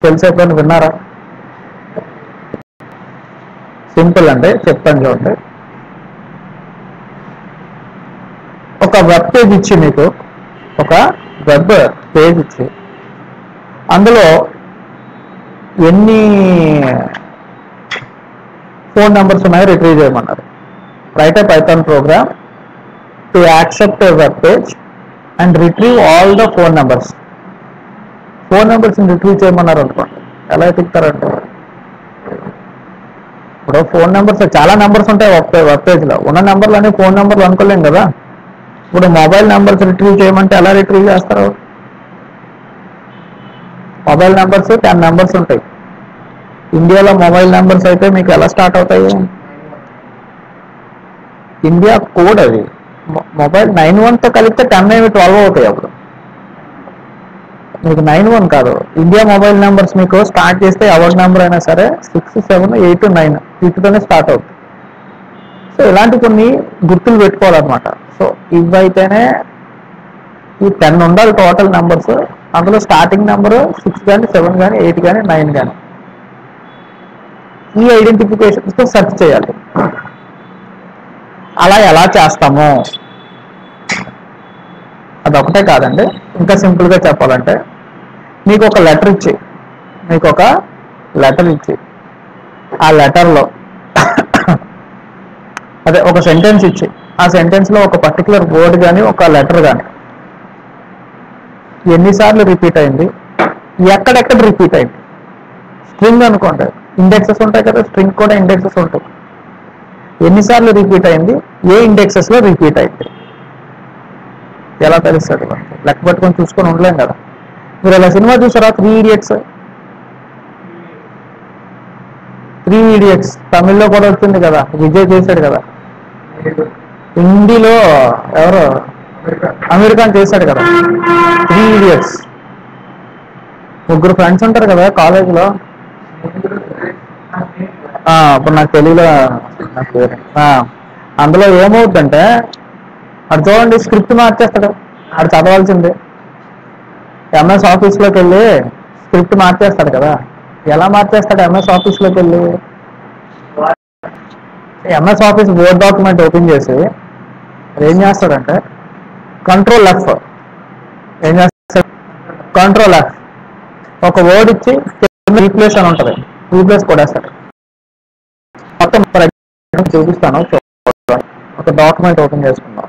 తెలిసి ఎప్పుడైనా విన్నారా? సింపుల్ అండి, చెప్తాను చూడండి. ఒక వెబ్ పేజ్ ఇచ్చి మీకు ఒక వెబ్ పేజ్ ఇచ్చి అందులో ఎన్ని ఫోన్ నెంబర్స్ ఉన్నాయో రిట్రీవ్ చేయమన్నారు. Write a Python program to accept a web page and retrieve all the phone numbers. Phone నెంబర్స్ని రిట్రీవ్ చేయమన్నారు అనుకోండి, ఎలా ఎత్తుకుతారంటే, ఇప్పుడు ఫోన్ నెంబర్స్ చాలా నెంబర్స్ ఉంటాయి వెబ్ పేజ్లో. ఉన్న నెంబర్లు అన్ని ఫోన్ నెంబర్లు అనుకోలేం కదా. ఇప్పుడు మొబైల్ నెంబర్స్ రిట్రీవ్ చేయమంటే ఎలా రిట్రీవ్ చేస్తారు? మొబైల్ నెంబర్స్ 10 నెంబర్స్ ఉంటాయి. ఇండియాలో మొబైల్ నెంబర్స్ అయితే మీకు ఎలా స్టార్ట్ అవుతాయి? ఇండియా కోడ్ అది. మొబైల్ 91తో కలిపితే 10 ఏమి 12 అవుతాయి. అప్పుడు మీకు 91 కాదు, ఇండియా మొబైల్ నెంబర్స్ మీకు స్టార్ట్ చేస్తే ఎవరి నెంబర్ అయినా సరే 6, 7, 8, 9 వీటితోనే స్టార్ట్ అవుతుంది. సో ఇలాంటి కొన్ని గుర్తులు పెట్టుకోవాలన్నమాట. సో ఇవైతేనే ఈ 10 ఉండాలి టోటల్ నెంబర్స్. అందులో స్టార్టింగ్ నెంబరు 6 కానీ 7 కానీ 8 కానీ 9 కానీ. ఈ ఐడెంటిఫికేషన్స్తో సెర్చ్ చేయాలి. అలా ఎలా చేస్తాము అదొకటే కాదండి, ఇంకా సింపుల్గా చెప్పాలంటే, మీకు ఒక లెటర్ ఇచ్చి ఆ లెటర్లో అదే ఒక సెంటెన్స్ ఇచ్చి ఆ సెంటెన్స్లో ఒక పర్టికులర్ వర్డ్ కానీ ఒక లెటర్ కానీ ఎన్నిసార్లు రిపీట్ అయింది, ఎక్కడెక్కడ రిపీట్ అయింది. స్ట్రింగ్ అనుకోండి, ఇండెక్సెస్ ఉంటాయి కదా, స్ట్రింగ్ కూడా ఇండెక్సెస్ ఉంటాయి. ఎన్నిసార్లు రిపీట్ అయింది, ఏ ఇండెక్సెస్లో రిపీట్ అయింది, ఎలా తెలుస్తుంది? లెక్క పట్టుకొని చూసుకొని ఉండలేం కదా. మీరు ఇలా సినిమా చూసారా 3 ఇడియట్స్? తమిళ్లో కూడా వచ్చింది కదా, విజయ్ చేశాడు కదా. హిందీలో ఎవరు, అమెరికన్ చేశాడు కదా 3 ఇడియట్స్. ముగ్గురు ఫ్రెండ్స్ ఉంటారు కదా కాలేజీలో. ఇప్పుడు నాకు తెలుగులో నాకు పేరు. అందులో ఏమవుతుందంటే, అటు చూడండి స్క్రిప్ట్ మార్చేస్తాడు. అటు చదవాల్సిందే ఎంఎస్ ఆఫీస్లోకి వెళ్ళి స్క్రిప్ట్ మార్చేస్తాడు కదా. ఎలా మార్చేస్తాడు ఎంఎస్ ఆఫీస్లోకి వెళ్ళి? MS office word document open చేసి ఏం చేస్తాడంటే Ctrl+F, ఏం చేస్తాడు Ctrl+F, ఒక వర్డ్ ఇచ్చి రీప్లేస్ అని ఉంటుంది, రీప్లేస్ కొడేస్తాడు. మొత్తం చూపిస్తాను, ఒక డాక్యుమెంట్ ఓపెన్ చేసుకుందాం.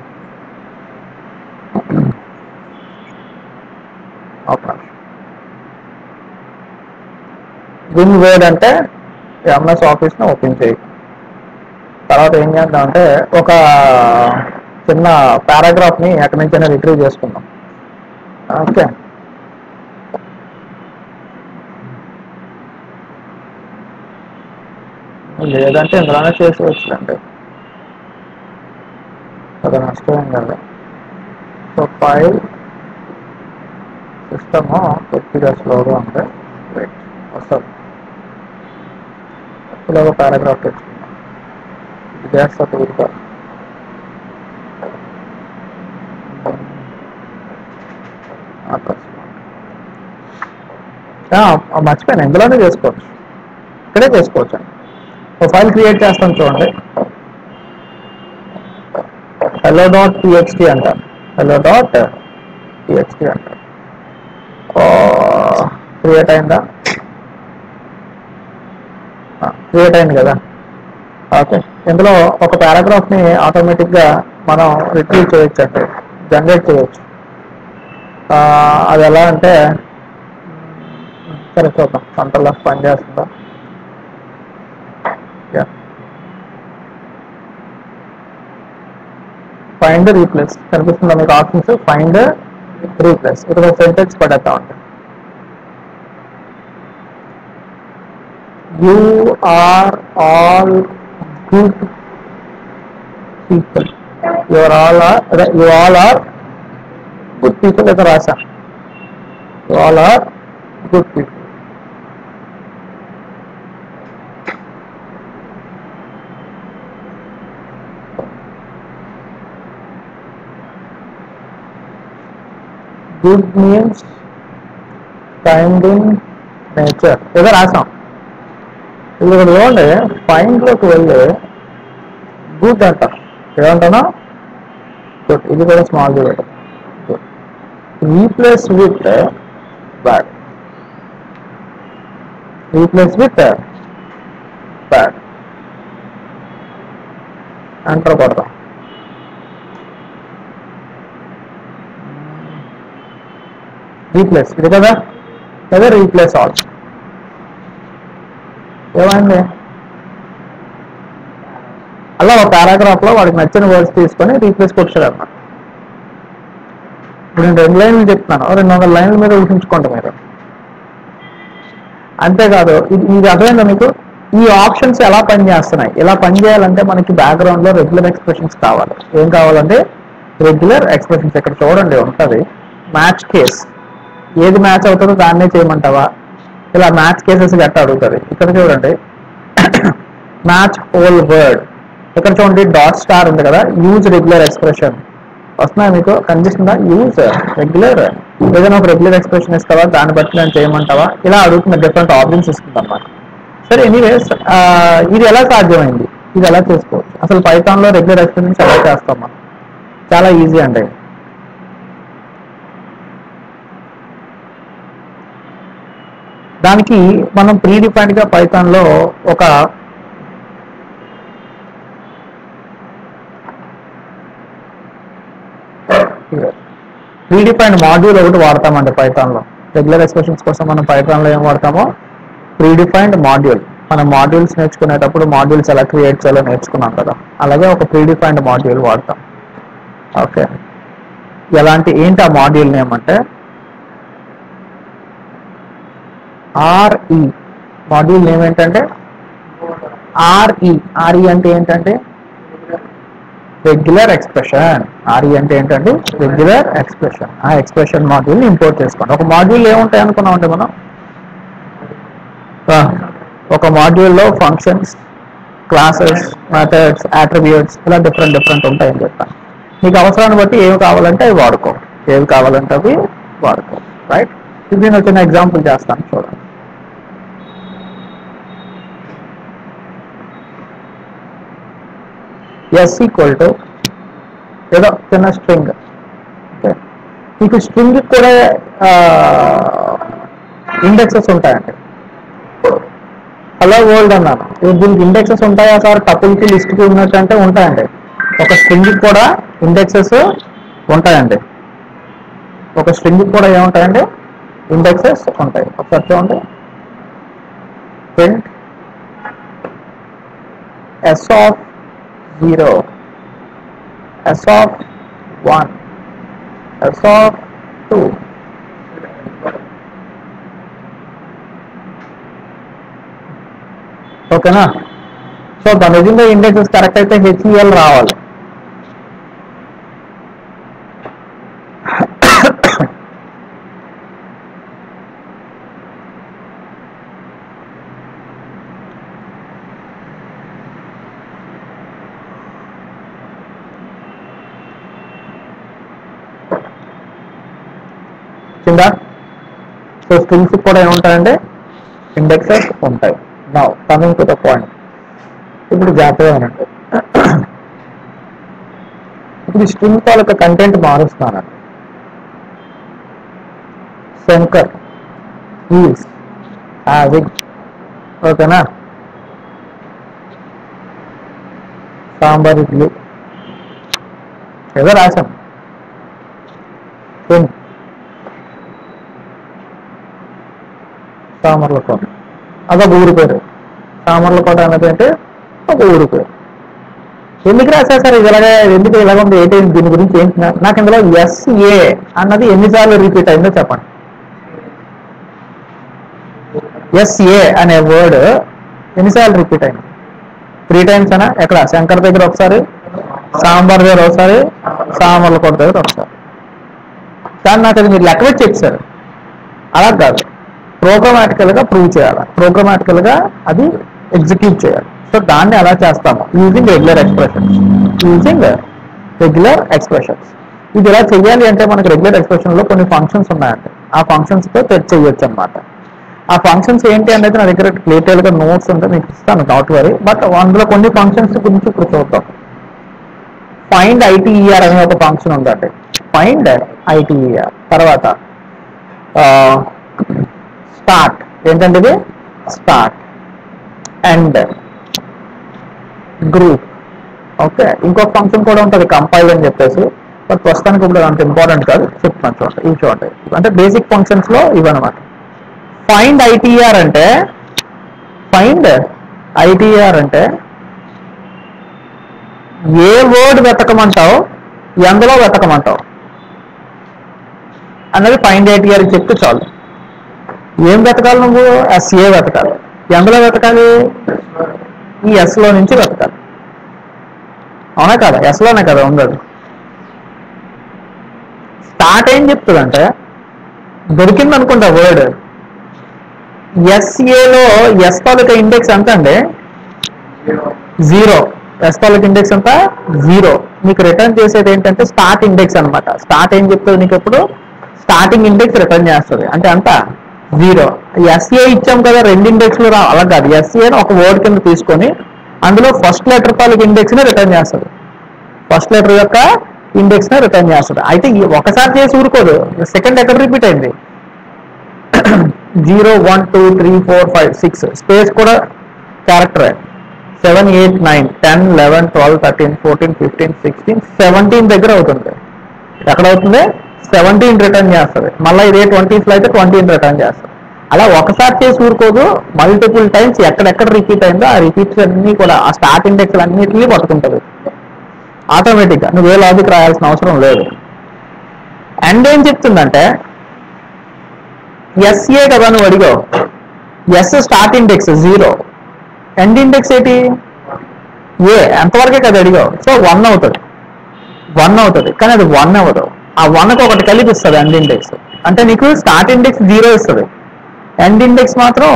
విన్ వర్డ్ అంటే ఎంఎస్ ఆఫీస్ని ఓపెన్ చేయి. తర్వాత ఏం చేద్దాం అంటే ఒక చిన్న పారాగ్రాఫ్ని ఎక్కడి నుంచైనా రిట్రీవ్ చేసుకుందాం. ఓకే, లేదంటే ఇందులోనే చేసుకోవచ్చులండి, అది నష్టం కదా. సో ఫైల్ సిస్టము కొద్దిగా స్లోగా ఉంది, వస్తుంది. ఇలా ఒక పారాగ్రాఫ్ తెచ్చుకుందాం, ఇది చేస్తా తూరుగా. మర్చిపోయాను, ఇందులోనే చేసుకోవచ్చు, ఇక్కడే చేసుకోవచ్చు. ఒక ఫైల్ క్రియేట్ చేస్తాను చూడండి, hello.txt అంటారు. hello.txt అంటారు. క్రియేట్ అయిందా? క్రియేట్ అయింది కదా. ఓకే, ఇందులో ఒక పారాగ్రాఫ్ని ఆటోమేటిక్గా మనం రిట్రీవ్ చేయొచ్చు, అంటే జనరేట్ చేయొచ్చు. అది ఎలా అంటే, సరే చూద్దాం Ctrl+F పని చేస్తుందా. ఫైండ్ రీప్లేస్ కనిపిస్తుందా మీకు ఆప్షన్స్? ఫైండ్ రీప్లేస్, ఇక్కడ ఒక సెంటెన్స్ పడేస్తా ఉంటాయి. You are all good people. You all are good people. ఇక్కడ రాసా, you all are good people. Good means kind in nature ఏదో రాసాం. ఇది ఇక్కడ చూడండి, ఫైండ్లోకి వెళ్ళి గుడ్ అంటాం. ఏమంటాను? గుడ్. ఇది కూడా స్మాల్ చూడండి. Good. Replace with bad. Replace with bad enter కొడతాం. రీప్లేస్ ఇది కదా, లేదా రీప్లేస్ ఆల్. ఏమైంది? అలా ఒక పారాగ్రాఫ్ లో వాడికి నచ్చిన వర్డ్స్ తీసుకొని రీప్లేస్ కొట్టాడు అన్నమాట. ఇప్పుడు నేను 2 లైన్లు చెప్తున్నాను, 200 లైన్ల మీద ఊహించుకోండి మీరు. అంతేకాదు, ఇది అర్థమైందా మీకు? ఈ ఆప్షన్స్ ఎలా పనిచేస్తున్నాయి? ఇలా పనిచేయాలంటే మనకి బ్యాక్గ్రౌండ్ లో రెగ్యులర్ ఎక్స్ప్రెషన్స్ కావాలి. ఏం కావాలంటే రెగ్యులర్ ఎక్స్ప్రెషన్స్. ఇక్కడ చూడండి ఉంటుంది మ్యాచ్ కేస్. ఏది మ్యాచ్ అవుతుందో దాన్నే చేయమంటావా? ఇలా మ్యాచ్ కేసెస్ గట్ట అడుగుతుంది. ఇక్కడ చూడండి మ్యాచ్ హోల్ వర్డ్. ఇక్కడ చూడండి డాట్ స్టార్ ఉంది కదా, యూజ్ రెగ్యులర్ ఎక్స్ప్రెషన్. వస్తున్నాయి మీకు? కనిపిస్తుందా? Use regular. ఏదైనా ఒక రెగ్యులర్ ఎక్స్ప్రెషన్ ఇస్తావా, దాన్ని బట్టి నేను చేయమంటావా? ఇలా అడుగుతున్న డిఫరెంట్ ఆప్షన్స్ ఇస్తుంది అన్నమాట. సరే, ఎనీవేస్ ఇది ఎలా సాధ్యమైంది? ఇది ఎలా చేసుకోవచ్చు? అసలు పైథాన్ లో రెగ్యులర్ ఎక్స్ప్రెషన్స్ ఎలా చేస్తాం మనం? చాలా ఈజీ అండి. దానికి మనం ప్రీ డిఫైన్డ్ గా పైథాన్ లో ఒక ప్రీడిఫైన్డ్ మాడ్యూల్ ఒకటి వాడతామండి పైథాన్ లో. రెగ్యులర్ ఎక్స్ప్రెషన్స్ కోసం మనం పైథాన్ లో ఏం వాడతామో ప్రీడిఫైన్డ్ మాడ్యూల్. మనం మాడ్యూల్స్ నేర్చుకునేటప్పుడు మాడ్యూల్స్ ఎలా క్రియేట్ చేయాలో నేర్చుకున్నాం కదా, అలాగే ఒక ప్రీడిఫైన్డ్ మాడ్యూల్ వాడతాం. ఓకే, ఏంటి ఆ మాడ్యూల్ నేమ్ అంటే ఆర్ఈ. మాడ్యూల్ నేమ్ ఏంటంటే ఆర్ఈ. ఆర్ఈ అంటే ఏంటంటే రెగ్యులర్ ఎక్స్ప్రెషన్. ఆర్ఈ అంటే ఏంటంటే రెగ్యులర్ ఎక్స్ప్రెషన్. ఆ ఎక్స్ప్రెషన్ మాడ్యూల్ని ఇంపోర్ట్ చేసుకోండి. ఒక మాడ్యూల్ ఏముంటాయి అనుకున్నామంటే మనం, ఒక మాడ్యూల్లో ఫంక్షన్స్, క్లాసెస్, మెథడ్స్, అట్రిబ్యూట్స్ ఇలా డిఫరెంట్ ఉంటాయని చెప్తాను. మీకు అవసరాన్ని బట్టి ఏవి కావాలంటే అవి వాడుకో, ఏవి కావాలంటే అవి వాడుకో. రైట్? ఇది నేను చిన్న ఎగ్జాంపుల్ చేస్తాను చూడండి. ఎస్ ఈక్వల్ టు ఏదో చిన్న స్ట్రింగ్. ఓకే, మీకు స్ట్రింగ్ కూడా ఇండెక్సెస్ ఉంటాయండి. హలో వరల్డ్ అన్నాను, దీనికి ఇండెక్సెస్ ఉంటాయా సార్? టపుల్కి లిస్ట్కి ఉన్నట్టు అంటే ఉంటాయండి. ఒక స్ట్రింగ్కి కూడా ఇండెక్సెస్ ఉంటాయండి. ఒక స్ట్రింగ్కి కూడా ఏముంటాయండి? ఇండెక్సెస్ ఉంటాయి. ఒకసారి చూడండి, print s of 0, s of 1, s of 2. ఓకేనా? సో దాని నిజంగా ఇండెక్సెస్ కరెక్ట్ అయితే హెచ్ఈఎల్ రావాలి. సో స్ట్రింగ్స్ కూడా ఏముంటాయంటే ఇండెక్సెస్ ఉంటాయి. Now coming to the point. ఇప్పుడు జాగ్రత్తగా వినండి. ఇప్పుడు స్ట్రింగ్ తాలూకా కంటెంట్ మారుస్తున్నానండి. శంకర్ ఈస్ హ్యావింగ్, ఓకేనా, సాంబార్ ఇడ్లీ ఏదో రాశాం. సామర్లకోట అదొక ఊరి పేరు. సామర్లకోట అనేది అంటే ఒక ఊరి పేరు. ఎందుకు రాశారు సార్ ఇది ఇలాగే, ఎందుకు ఇలాగ ఉంది, ఏంటి దీని గురించి ఏంటి? నాకు ఇందులో ఎస్ఏ అన్నది ఎన్నిసార్లు రిపీట్ అయిందో చెప్పండి. ఎస్ఏ అనే వర్డ్ ఎన్నిసార్లు రిపీట్ అయింది? 3 times అనా? ఎక్కడ? శంకర్ దగ్గర ఒకసారి, సాంబార్ దగ్గర ఒకసారి, సామర్లకోట దగ్గర ఒకసారి. కానీ నాకు అది మీరు లెక్క పెట్టి చెప్పారు. అలా కాదు, ప్రోగ్రామాటికల్ గా ప్రూవ్ చేయాలి, ప్రోగ్రామాటికల్ గా అది ఎగ్జిక్యూట్ చేయాలి. సో దాన్ని ఎలా చేస్తాము? Using regular expressions. ఇది ఎలా చెయ్యాలి అంటే మనకి రెగ్యులర్ ఎక్స్ప్రెషన్ లో కొన్ని ఫంక్షన్స్ ఉన్నాయండి. ఆ ఫంక్షన్స్ తో చేయొచ్చు అనమాట. ఆ ఫంక్షన్స్ ఏంటి అనేది నా దగ్గర డీటెయిల్గా నోట్స్ ఉంటే మీకు ఇస్తాను, డౌట్ వరీ. బట్ అందులో కొన్ని ఫంక్షన్స్ గురించి ఇప్పుడు చూద్దాం. ఫైండ్ ఐటీఈఆర్ అనే ఒక ఫంక్షన్ ఉందండి. ఫైండ్ ఐటీఈఆర్ తర్వాత స్టార్ట్ ఏంటంటే ఇది స్టార్ట్ అండ్ గ్రూప్. ఓకే, ఇంకొక ఫంక్షన్ కూడా ఉంటుంది కంపైల్ అని చెప్పేసి, బట్ ప్రస్తుతానికి ఇప్పుడు అంత ఇంపార్టెంట్ కాదు, చెప్తున్నాను చూడండి. ఇవి చూడండి, అంటే బేసిక్ ఫంక్షన్స్ లో ఇవన్నమాట. ఫైండ్ ఐటీఆర్ అంటే ఏ వర్డ్ వెతకమంటావు, ఎందులో వెతకమంటావు అన్నది ఫైండ్ ఐటీఆర్ చెప్తే చాలు. ఏం వెతకాలి నువ్వు? ఎస్ఏ వెతకాలి. ఎందులో వెతకాలి? ఈ ఎస్లో నుంచి వెతకాలి. అవునా కదా? ఎస్లోనే కదా ఉండదు. స్టార్ట్ ఏం చెప్తుందంటే దొరికింది అనుకుంటా వర్డ్. ఎస్ఏలో ఎస్ తాలూకా ఇండెక్స్ ఎంత అండి? 0. ఎస్ తాలూకా ఇండెక్స్ ఎంత? 0. మీకు రిటర్న్ చేసేది ఏంటంటే స్టార్ట్ ఇండెక్స్ అనమాట. స్టార్ట్ ఏం చెప్తుంది నీకు? ఎప్పుడు స్టార్టింగ్ ఇండెక్స్ రిటర్న్ చేస్తుంది. అంటే అంత 0. ఎస్ఏ ఇచ్చాం కదా, 2 ఇండెక్స్లు అలా కాదు. ఎస్ఏని ఒక వర్డ్ కింద తీసుకొని అందులో ఫస్ట్ లెటర్ తాలూకా ఇండెక్స్ ని రిటర్న్ చేస్తుంది. ఫస్ట్ లెటర్ యొక్క ఇండెక్స్ ని రిటర్న్ చేస్తుంది. అయితే ఒకసారి చేసి ఊరుకోదు, సెకండ్ ఎక్కడ రిపీట్ అయింది? 0 1 2 3 4 5 6 స్పేస్ కూడా క్యారెక్టర్. 7 8 9 10 11 12 13 14 15 16 17 దగ్గర అవుతుంది. ఎక్కడ అవుతుంది? 17 రిటర్న్ చేస్తుంది. మళ్ళీ ఇదే 20s లో అయితే 20 రిటర్న్ చేస్తుంది. అలా ఒకసారి చేసి ఊరుకోదు, మల్టిపుల్ టైమ్స్ ఎక్కడెక్కడ రిపీట్ అయిందో ఆ రిపీట్స్ అన్ని కూడా ఆ స్టార్ట్ ఇండెక్స్ అన్నింటినీ పట్టుకుంటుంది ఆటోమేటిక్గా. నువ్వు ఏ లాజిక్ రాయాల్సిన అవసరం లేదు. అండ్ ఏం చెప్తుందంటే ఎస్ఏ కదా నువ్వు అడిగావు, S start index 0, end index ఏంటి? ఏ. ఎంతవరకే కదా అడిగావు. సో 1 అవుతుంది. కానీ అది 1 అవ్వదు. ఆ 1కి ఒకటి కలిపిస్తుంది ఎండ్ ఇండెక్స్. అంటే నీకు స్టార్ట్ ఇండెక్స్ 0 ఇస్తుంది, ఎండ్ ఇండెక్స్ మాత్రం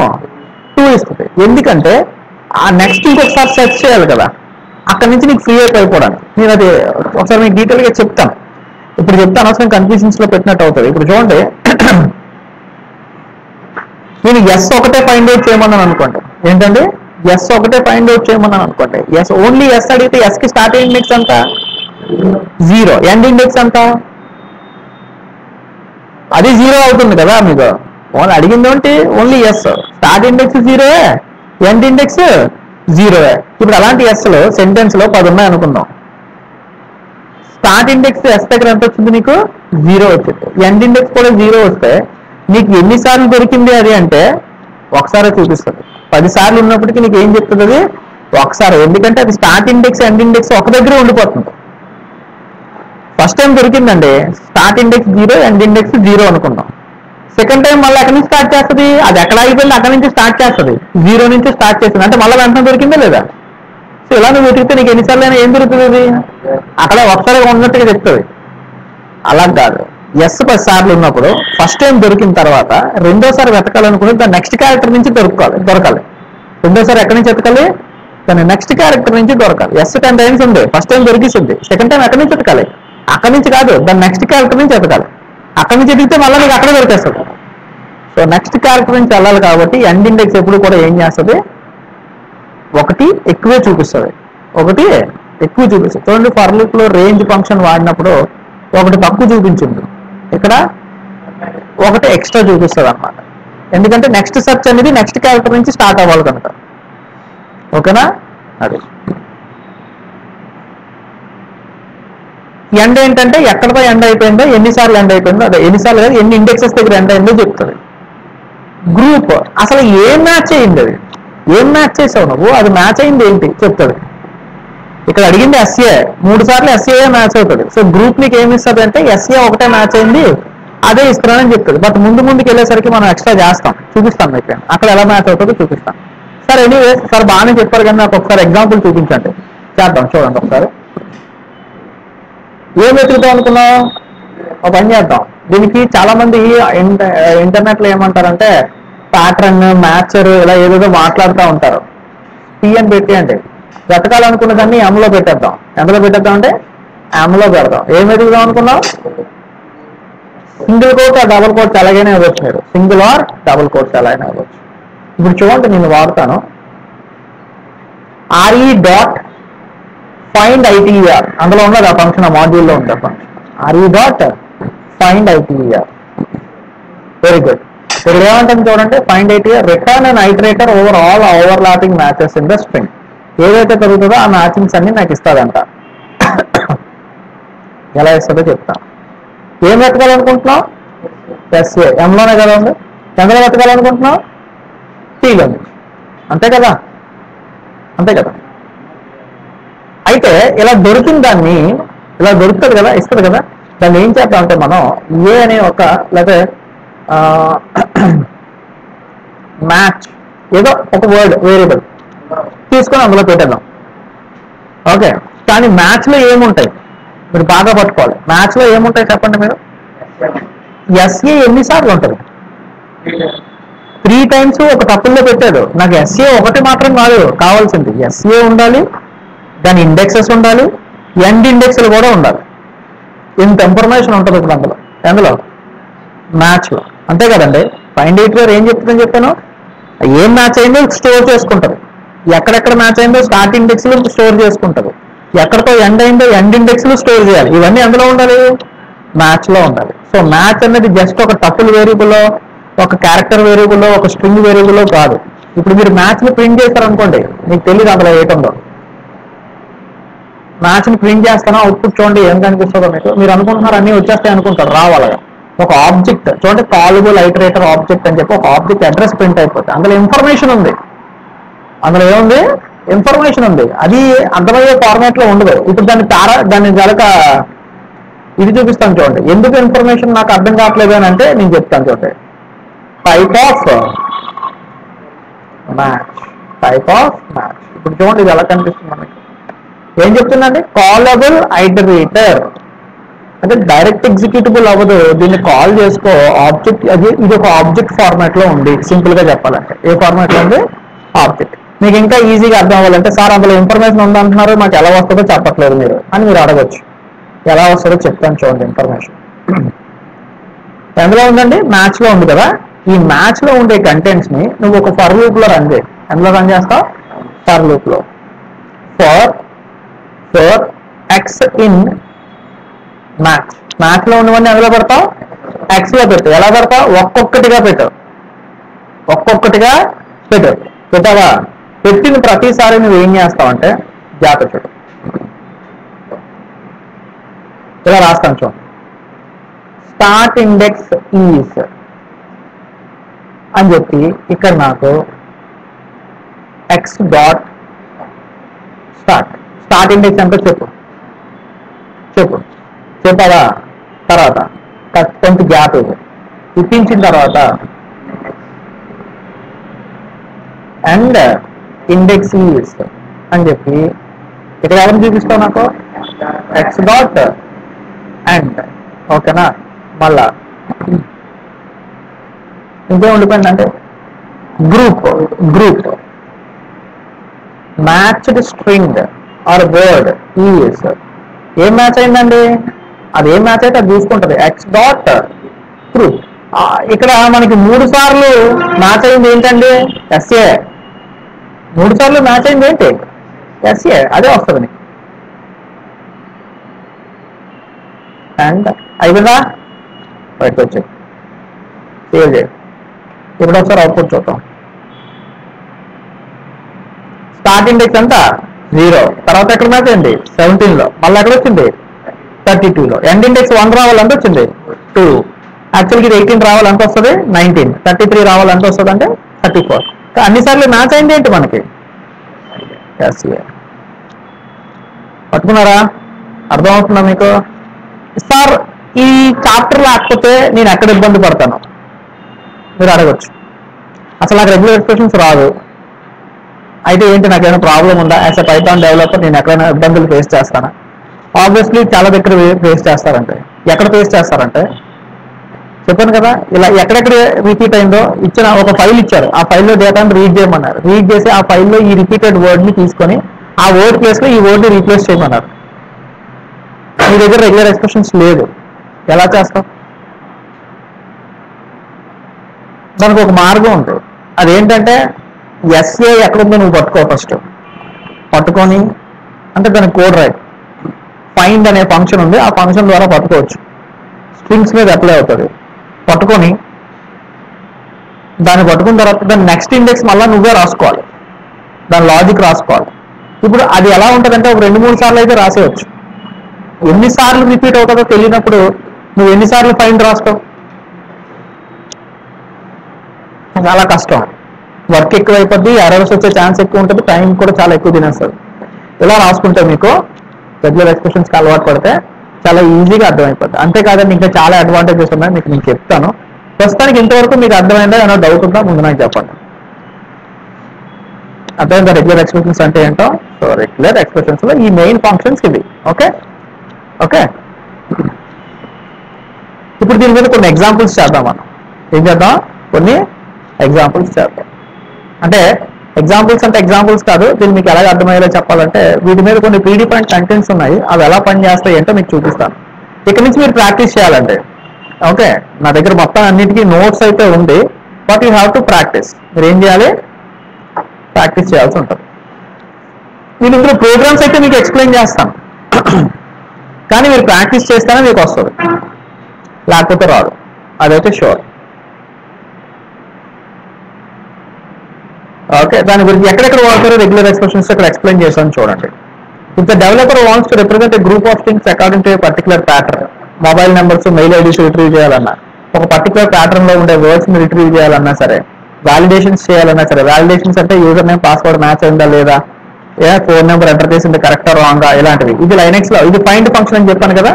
2 ఇస్తుంది. ఎందుకంటే ఆ నెక్స్ట్ ఇంకొకసారి సెర్చ్ చేయాలి కదా, అక్కడి నుంచి నీకు ఫ్రీ అయిపోవడానికి. నేను అది ఒకసారి మీకు డీటెయిల్గా చెప్తాను. ఇప్పుడు చెప్తాను, అవసరం కన్ఫ్యూజన్స్ లో పెట్టినట్టు అవుతుంది. ఇప్పుడు చూడండి, నేను ఎస్ ఒకటే ఫైండ్ అవుట్ చేయమన్నాను అనుకోండి. ఏంటంటే ఎస్ ఒకటే ఫైండ్ అవుట్ చేయమన్నాను అనుకోండి. ఎస్ ఓన్లీ ఎస్ అడిగితే ఎస్ కి స్టార్ట్ ఇండెక్స్ ఎంత? 0. ఎండ్ ఇండెక్స్ ఎంత? అది 0 అవుతుంది కదా. మీకు ఓన్లీ అడిగింది ఏంటి? Only S. Start index 0, end index 0. ఇప్పుడు అలాంటి ఎస్లో సెంటెన్స్ లో 10 ఉన్నాయి అనుకుందాం. స్టార్ట్ ఇండెక్స్ ఎస్ దగ్గర ఎంత వచ్చింది నీకు? 0 వచ్చింది. ఎండ్ ఇండెక్స్ కూడా 0 వస్తే నీకు ఎన్నిసార్లు దొరికింది అది అంటే ఒకసారి చూపిస్తుంది. 10 సార్లు ఉన్నప్పటికీ నీకు ఏం చెప్తుంది? అది ఒకసారి. ఎందుకంటే అది స్టార్ట్ ఇండెక్స్ ఎండ్ ఇండెక్స్ ఒక దగ్గర ఉండిపోతుంది. ఫస్ట్ టైం దొరికిందండి, స్టార్ట్ ఇండెక్స్ 0, ఎండ్ ఇండెక్స్ 0 అనుకుందాం. సెకండ్ టైం మళ్ళీ ఎక్కడి నుంచి స్టార్ట్ చేస్తుంది? అది ఎక్కడ అయిపోయింది అక్కడి నుంచి స్టార్ట్ చేస్తుంది. 0 నుంచి స్టార్ట్ చేస్తుంది. అంటే మళ్ళీ వెంటనే దొరికిందా లేదా? సో ఇలా నువ్వు వెతికితే నీకు ఎన్నిసార్లు అయినా ఏం దొరుకుతుంది? అక్కడ ఒకసారి ఉన్నట్టుగా చెప్తుంది. అలా కాదు. ఎస్ 10 సార్లు ఉన్నప్పుడు ఫస్ట్ టైం దొరికిన తర్వాత రెండోసారి వెతకాలనుకుంటే దాని నెక్స్ట్ క్యారెక్టర్ నుంచి దొరకాలి. రెండోసారి ఎక్కడి నుంచి వెతకాలి? దాని నెక్స్ట్ క్యారెక్టర్ నుంచి దొరకాలి. ఎస్ 10 టైమ్స్ ఉంది, ఫస్ట్ టైం దొరికిస్తుంది. సెకండ్ టైం ఎక్కడి నుంచి వెతకాలి? అక్కడి నుంచి కాదు, దాని నెక్స్ట్ క్యారెక్టర్ నుంచి వెతకాలి. అక్కడి నుంచి ఎదిగితే మళ్ళీ నీకు అక్కడే దొరికేస్తుంది. సో నెక్స్ట్ క్యారెక్టర్ నుంచి వెళ్ళాలి కాబట్టి ఎండ్ ఇండెక్స్ ఎప్పుడు కూడా ఏం చేస్తుంది? ఒకటి ఎక్కువే చూపిస్తుంది. చూడండి, ఫర్ లూప్ లో రేంజ్ ఫంక్షన్ వాడినప్పుడు ఒకటి తక్కువ చూపించింది, ఇక్కడ ఒకటి ఎక్స్ట్రా చూపిస్తుంది అనమాట. ఎందుకంటే నెక్స్ట్ సెర్చ్ అనేది నెక్స్ట్ క్యారెక్టర్ నుంచి స్టార్ట్ అవ్వాలి కనుక. ఓకేనా? అది ఎండ్ ఏంటంటే ఎక్కడతో ఎండ్ అయిపోయిందో, ఎన్నిసార్లు ఎండ్ అయిపోయిందో, అదే ఎన్నిసార్లు కాదు ఎన్ని ఇండెక్సెస్ దగ్గర ఎండ్ అయిందో చెప్తుంది. గ్రూప్ అసలు ఏం మ్యాచ్ అయింది, అది ఏం మ్యాచ్ చేసావు నువ్వు, అది మ్యాచ్ అయింది ఏంటి చెప్తుంది. ఇక్కడ అడిగింది ఎస్ఏ, 3 సార్లు ఎస్ఏ మ్యాచ్ అవుతుంది. సో గ్రూప్ నీకు ఏమి ఇస్తుంది అంటే ఎస్ఏ ఒకటే మ్యాచ్ అయింది, అదే ఇస్తున్నానని చెప్తుంది. బట్ ముందుకు వెళ్ళేసరికి మనం ఎక్స్ట్రా చేస్తాం, చూపిస్తాం మీకు అక్కడ ఎలా మ్యాచ్ అవుతుందో చూపిస్తాం. సార్ ఎనీవేస్ సార్ బాగానే చెప్పారు కానీ నాకు ఒకసారి ఎగ్జాంపుల్ చూపించండి, చేద్దాం. చూడండి ఒకసారి ఏం వెతుకుతాం అనుకున్నాం, ఒక పని చేద్దాం. దీనికి చాలా మంది ఇంటర్నెట్ లో ఏమంటారంటే ప్యాటర్న్, మ్యాచర్ ఇలా ఏదేదో మాట్లాడుతూ ఉంటారు. టీఎన్ పెట్టి అంటే వెతకాలనుకున్న దాన్ని అమలో పెట్టేద్దాం. ఎందులో పెట్టేద్దాం అంటే అమలో పెడదాం. ఏం వెతుకుదాం అనుకున్నాం? సింగిల్ కోట్ ఆ డబుల్ కోట్స్ ఎలాగైనా ఇవ్వచ్చు, మీరు సింగిల్ ఆర్ డబుల్ కోట్స్ ఎలాగైనా ఇవ్వచ్చు. ఇప్పుడు చూడండి నేను వాడతాను ఆర్ఈ డాట్ ఫైండ్ ఐటీఆర్, అందులో ఉన్నది ఆ ఫంక్షన్, ఆ మాడ్యూల్లో ఉంది ఆ function RE dot find ITR. Very good. ఇక్కడ ఏమంటుంది చూడండి, find ITR return and iterator over all overlapping matches in the string. ఏదైతే జరుగుతుందో ఆ మ్యాచింగ్స్ అన్ని నాకు ఇస్తుందంట. ఎలా ఇస్తుందో చెప్తాను. ఏం వెతకాలనుకుంటున్నావు? ఎస్ఏ ఎంలోనే కదా ఉంది, ఎందులో వెతకాలనుకుంటున్నావు? టీలో, అంతే కదా, అంతే కదా. అయితే ఇలా దొరికిన దాన్ని, ఇలా దొరుకుతుంది కదా, ఇస్తుంది కదా, దాన్ని ఏం చేద్దామంటే మనం ఏ అనే ఒక లేదా మ్యాచ్ ఏదో ఒక వర్డ్ వేరియబుల్ తీసుకొని అందులో పెట్టేద్దాం. ఓకే, కానీ మ్యాచ్లో ఏముంటాయి మీరు బాగా పట్టుకోవాలి. మ్యాచ్లో ఏముంటాయి చెప్పండి మీరు? ఎస్ఏ ఎన్నిసార్లు ఉంటుంది? 3 times ఒక టపుల్లో పెట్టాడు. నాకు ఎస్ఏ ఒకటి మాత్రం కాదు కావాల్సింది, ఎస్ఏ ఉండాలి, దాని ఇండెక్సెస్ ఉండాలి, ఎండ్ ఇండెక్స్లు కూడా ఉండాలి. ఇంత ఇన్ఫర్మేషన్ ఉంటుంది ఇప్పుడు అందులో, అందులో మ్యాచ్లో, అంతే కదండి. ఫైండ్ ఐటీఆర్ ఏం చెప్తుందని చెప్పాను, ఏం మ్యాచ్ అయిందో స్టోర్ చేసుకుంటుంది, ఎక్కడెక్కడ మ్యాచ్ అయిందో స్టార్ట్ ఇండెక్స్లు స్టోర్ చేసుకుంటుంది, ఎక్కడితో ఎండ్ అయిందో ఎండ్ ఇండెక్స్లు స్టోర్ చేయాలి. ఇవన్నీ అందులో ఉండాలి, మ్యాచ్లో ఉండాలి. సో మ్యాచ్ అనేది జస్ట్ ఒక టపుల్ వేరియబుల్, ఒక క్యారెక్టర్ వేరియబుల్, ఒక స్ట్రింగ్ వేరియబుల్ కాదు. ఇప్పుడు మీరు మ్యాచ్ని ప్రింట్ చేస్తారనుకోండి, మీకు తెలియదు అందులో ఏటుందో. మ్యాచ్ని ప్రింట్ చేస్తాను, అవుట్పుట్ చూడండి ఏం కనిపిస్తుందో మీకు. మీరు అనుకుంటున్నారు అన్నీ వచ్చేస్తాయి అనుకుంటారు, రావాలగా. ఒక ఆబ్జెక్ట్ చూడండి, కాలబుల్ ఐటరేటర్ ఆబ్జెక్ట్ అని చెప్పి ఒక ఆబ్జెక్ట్ అడ్రస్ ప్రింట్ అయిపోతుంది, అందులో ఇన్ఫర్మేషన్ ఉంది. అందులో ఏముంది? ఇన్ఫర్మేషన్ ఉంది. అది అర్థమయ్యే ఫార్మాట్ లో ఉండదు. ఇప్పుడు దాన్ని కనుక ఇది చూపిస్తాను చూడండి. ఎందుకు ఇన్ఫర్మేషన్ నాకు అర్థం కావట్లేదు అని అంటే నేను చెప్తాను చూడండి. Type of match, type of match. ఇప్పుడు చూడండి ఇది ఎలా కనిపిస్తుంది మనకి. ఏం చెప్తుందండి? కాలబుల్ ఐటరేటర్ అంటే డైరెక్ట్ ఎగ్జిక్యూటబుల్ అవ్వదు, దీన్ని కాల్ చేసుకో ఆబ్జెక్ట్. అది ఇది ఒక ఆబ్జెక్ట్ ఫార్మాట్ లో ఉంది. సింపుల్ గా చెప్పాలంటే ఏ ఫార్మాట్ లో ఉంది? ఆబ్జెక్ట్. మీకు ఇంకా ఈజీగా అర్థం అవ్వాలంటే, సార్ అందులో ఇన్ఫర్మేషన్ ఉందంటున్నారు, మాకు ఎలా వస్తుందో చెప్పట్లేదు మీరు అని మీరు అడగచ్చు. ఎలా వస్తుందో చెప్తాను చూడండి. ఇన్ఫర్మేషన్ ఎందులో ఉందండి? మ్యాచ్ లో ఉంది కదా. ఈ మ్యాచ్ లో ఉండే కంటెంట్స్ ని నువ్వు ఒక ఫర్ లూప్ లో రన్ చేయి. ఎందులో రన్ చేస్తావు? ఫర్ లూప్ లో. For X in match. Match లో ఉన్నవన్నీ ఎందులో పెడతావు? ఎక్స్ లో పెట్టు. ఎలా పెడతావు? ఒక్కొక్కటిగా పెట్టు, ఒక్కొక్కటిగా పెట్టు. పెట్టావా? పెట్టిన ప్రతిసారి నువ్వు ఏం చేస్తావంటే, జాగ్రత్త చూడు, ఇలా రాస్తాను చూడండి. స్టార్ట్ ఇండెక్స్ ఈజ్ అని చెప్పి ఇక్కడ నాకు ఎక్స్ డాట్ స్టార్ట్ ఇండెక్స్ అంటే చెప్పు చెప్పావా? తర్వాత కొంత గ్యాప్ ఇప్పించిన తర్వాత అండ్ ఇండెక్స్ ఈజ్ అని చెప్పి ఇక్కడ ఎవరిని చూపిస్తావు? నాకు ఎక్స్ డాట్ అండ్. ఓకేనా? మళ్ళా ఇంకేం ఉండిపోయింది అంటే group matched string or word is. ఏం మ్యాచ్ అయిందండి? అది ఏం మ్యాచ్ అయితే అది చూసుకుంటుంది. X dot group. ఇక్కడ మనకి 3 సార్లు మ్యాచ్ అయింది ఏంటండి? ఎస్ఏ. 3 సార్లు మ్యాచ్ అయింది ఏంటి? ఎస్ఏ. అదే వస్తుంది నీకు. అండ్ అయిపోయిందా? బయటకు వచ్చాయి, సేవ్ చేయండి. ఇప్పుడు ఒకసారి అవుట్పుట్ చూద్దాం. స్టార్ట్ ఇండెక్స్ అంతా 0, తర్వాత ఎక్కడ మ్యాచ్ అయింది? 17లో. మళ్ళీ ఎక్కడ వచ్చింది? 32లో. ఎండ్ ఇండెక్స్ 1 రావాలంటే వచ్చింది 2. యాక్చువల్గా ఇది 18 రావాలంటే వస్తుంది 19. 33 రావాలంటే వస్తుంది అంటే 34. అన్నిసార్లు మ్యాచ్ అయింది ఏంటి మనకి? పట్టుకున్నారా? అర్థమవుతుందా మీకు? సార్ ఈ చాప్టర్ లేకపోతే నేను ఎక్కడ ఇబ్బంది పడతాను మీరు అడగచ్చు. అసలు నాకు రెగ్యులర్ ఎక్స్ప్రెషన్స్ రాదు, అయితే ఏంటి నాకేమైనా ప్రాబ్లం ఉందా? యాజ్ ఎ పైథాన్ డెవలపర్ నేను ఎక్కడైనా ఇబ్బందులు ఫేస్ చేస్తానా? ఆబ్వియస్లీ చాలా దగ్గర ఫేస్ చేస్తారంటే. ఎక్కడ ఫేస్ చేస్తారంటే చెప్పాను కదా, ఇలా ఎక్కడెక్కడ రిపీట్ అయిందో ఇచ్చిన ఒక ఫైల్ ఇచ్చారు, ఆ ఫైల్లో డేటాను రీడ్ చేయమన్నారు. రీడ్ చేసి ఆ ఫైల్లో ఈ రిపీటెడ్ వర్డ్ని తీసుకొని ఆ వర్డ్ ప్లేస్లో ఈ వర్డ్ని రీప్లేస్ చేయమన్నారు. మీ దగ్గర రెగ్యులర్ ఎక్స్ప్రెషన్స్ లేదు, ఎలా చేస్తాం? దానికి ఒక మార్గం ఉంది. అదేంటంటే ఎస్ఏ ఎక్కడుందో నువ్వు పట్టుకో. ఫస్ట్ పట్టుకొని అంటే దానికి కోడ్ రైట్ ఫైండ్ అనే ఫంక్షన్ ఉంది, ఆ ఫంక్షన్ ద్వారా పట్టుకోవచ్చు. స్ట్రింగ్స్ మీద అప్లై అవుతుంది. పట్టుకొని దాన్ని పట్టుకున్న తర్వాత దాని నెక్స్ట్ ఇండెక్స్ మళ్ళీ నువ్వే రాసుకోవాలి, దాని లాజిక్ రాసుకోవాలి. ఇప్పుడు అది ఎలా ఉంటుందంటే ఒక 2-3 సార్లు అయితే రాసేయచ్చు. ఎన్నిసార్లు రిపీట్ అవుతుందో తెలియనప్పుడు నువ్వు ఎన్నిసార్లు ఫైండ్ రాస్తావు? చాలా కష్టం. వర్క్ ఎక్కువ అయిపోద్ది, ఎర్రర్స్ వచ్చే ఛాన్స్ ఎక్కువ ఉంటుంది, టైం కూడా చాలా ఎక్కువ తినేస్తుంది. ఇలా రాసుకుంటే మీకు రెగ్యులర్ ఎక్స్ప్రెషన్స్కి అలవాటు పడితే చాలా ఈజీగా అర్థమైపోద్ది. అంతేకాదండి ఇంకా చాలా అడ్వాంటేజెస్ ఉన్నాయి, మీకు నేను చెప్తాను. ప్రస్తుతానికి ఇంతవరకు మీకు అర్థమైందా? ఏమైనా డౌట్ ఉందా ముందు నాకు చెప్పండి. అర్థమైందా రెగ్యులర్ ఎక్స్ప్రెషన్స్ అంటే ఏంటో? సో రెగ్యులర్ ఎక్స్ప్రెషన్స్ లో ఈ మెయిన్ ఫంక్షన్స్ ఇవి. ఓకే ఓకే ఇప్పుడు దీని మీద కొన్ని ఎగ్జాంపుల్స్ చేద్దాం. మనం ఏం చేద్దాం? కొన్ని ఎగ్జాంపుల్స్ చేద్దాం. అంటే ఎగ్జాంపుల్స్ కాదు, దీన్ని మీకు ఎలా అర్థమయ్యేలా చెప్పాలంటే వీటి మీద కొన్ని ప్రీడిఫైన్డ్ కంటెంట్స్ ఉన్నాయి, అవి ఎలా పనిచేస్తాయి అంటే మీకు చూపిస్తాను. ఇక్కడ నుంచి మీరు ప్రాక్టీస్ చేయాలంటే ఓకే. నా దగ్గర మొత్తం అన్నిటికీ నోట్స్ అయితే ఉంది, but you have to practice. మీరు ఏం చేయాలి? ప్రాక్టీస్ చేయాల్సి ఉంటుంది. నేను ఇందులో ప్రోగ్రామ్స్ అయితే మీకు ఎక్స్ప్లెయిన్ చేస్తాను, కానీ మీరు ప్రాక్టీస్ చేస్తేనే మీకు వస్తుంది, లేకపోతే రాదు, అదైతే షూర్. ఓకే, దాని గురించి ఎక్కడెక్కడ వాడతారో రెగ్యులర్ ఎక్స్ప్రెషన్స్ ఇక్కడ ఎక్స్ప్లెయిన్ చేశాను చూడండి. If the developer wants to represent a group of things according to A particular pattern, mobile numbers, mail IDs retrieve చేయాలన్నా, ఒక పర్టికులర్ ప్యాటర్న్ లో ఉండే వర్డ్స్ ని రిట్రీవ్ చేయాలన్నా సరే, వాలిడేషన్స్ చేయాలన్నా సరే, వాలిడేషన్స్ అంటే యూజర్ నేమ్ పాస్వర్డ్ మ్యాచ్ అయిందా లేదా, ఫోన్ నెంబర్ ఎంటర్ చేసింది కరెక్టా రాంగా, ఇలాంటివి. ఇది లైనెక్స్ లో ఇది ఫైండ్ ఫంక్షన్ అని చెప్పాను కదా.